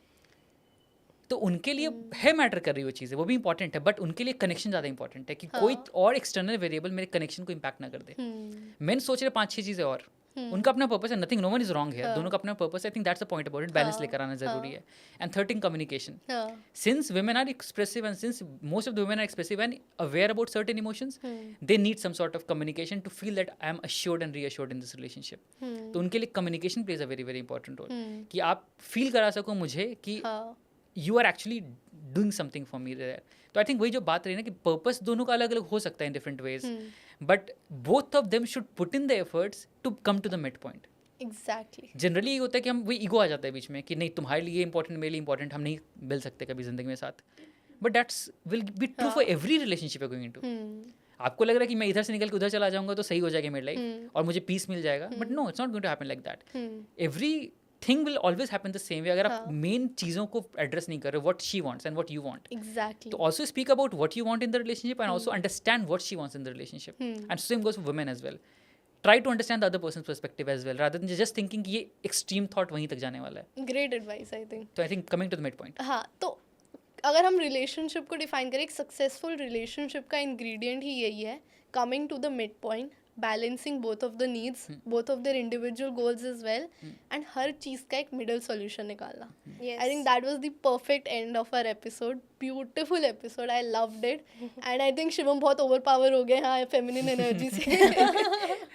तो उनके लिए है मैटर कर रही वो चीज़ें, वो भी इंपॉर्टेंट है, बट उनके लिए कनेक्शन ज़्यादा इंपॉर्टेंट है कि कोई और एक्सटर्नल वेरिएबल मेरे कनेक्शन को इम्पैक्ट ना कर दे. मेन सोच रहे 5-6 चीज़ें और उनका अपना पर्पस है, nothing, no one is wrong here, दोनों का अपना पर्पस है. I think that's the point about it, balance लेकर आना जरूरी है. And third thing, communication. Since women are expressive and since most of the women are expressive and aware about certain emotions, they need some sort of communication to feel that I am assured and reassured in this relationship. तो उनके लिए communication plays a very very important role, कि आप feel करा सको मुझे कि you are actually doing something for me there. तो आई थिंक वही जो बात रही ना कि पर्पस दोनों का अलग अलग हो सकता है in different ways, but both of them should put in the efforts to come to the mid point. Exactly. Generally ये होता है कि हम वही ईगो आ जाता है बीच में कि नहीं तुम्हारे लिए इंपॉर्टेंट, मेरे लिए इंपॉर्टेंट, हम नहीं मिल सकते कभी जिंदगी में साथ. But that's will be true for every relationship going into. आपको लग रहा है कि मैं इधर से निकल के उधर चला जाऊंगा तो सही हो जाएगी मेरी लाइफ और मुझे पीस मिल जाएगा, but no, it's not going to happen like that. Everything will always happen the same way अगर आप मेन चीज़ों को एड्रेस नहीं कर रहे, what she wants and what you want. Exactly. तो also speak about what you want in the relationship and also understand what she wants in the relationship. And same goes for women as well. Try to understand the other persons perspective as well rather than just thinking कि ये extreme thought वहीं तक जाने वाला है. Great advice I think. तो I think coming to the mid point. हाँ, तो अगर हम रिलेशनशिप को डिफाइन करें, एक सक्सेसफुल रिलेशनशिप का इंग्रेडिएंट ही यही है, coming to the mid point, balancing both of the needs, both of their individual goals as well, and हर चीज़ का एक मिडल सॉल्यूशन निकालना. आई think that was the perfect end of our episode. Beautiful episode, I loved it. And I think Shivam बहुत over power हो गए हाँ feminine energy से,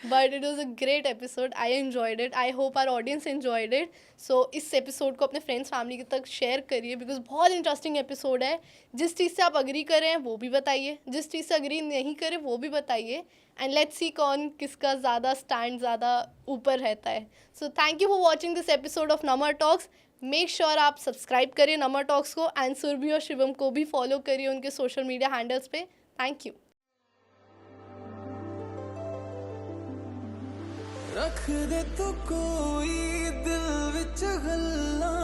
but it was a great episode. I enjoyed it. I hope our audience enjoyed it. So इस episode को अपने friends family तक share करिए, बिकॉज बहुत इंटरेस्टिंग एपिसोड है. जिस चीज़ से आप अग्री करें वो भी बताइए, जिस चीज़ से अग्री नहीं करें वो भी बताइए, एंड लेट्स सी कौन किसका ज़्यादा स्टैंड ज़्यादा ऊपर रहता है. So thank you for watching this episode of number talks. Make sure आप सब्सक्राइब करिए नमर टॉक्स को, एंड सुरभि और शिवम को भी फॉलो करिए उनके सोशल मीडिया हैंडल्स पे. Thank you. रख दे तू कोई दिल विच गल्लां,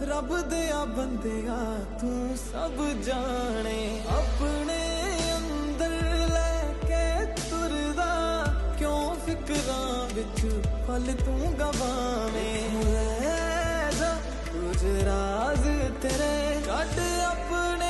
रब दिया बंदिया तू सब जाने, अपने अंदर लेके तुरदा क्यों फिक्रां विच पल तू गवावें. कुछ राज तेरे कट अपने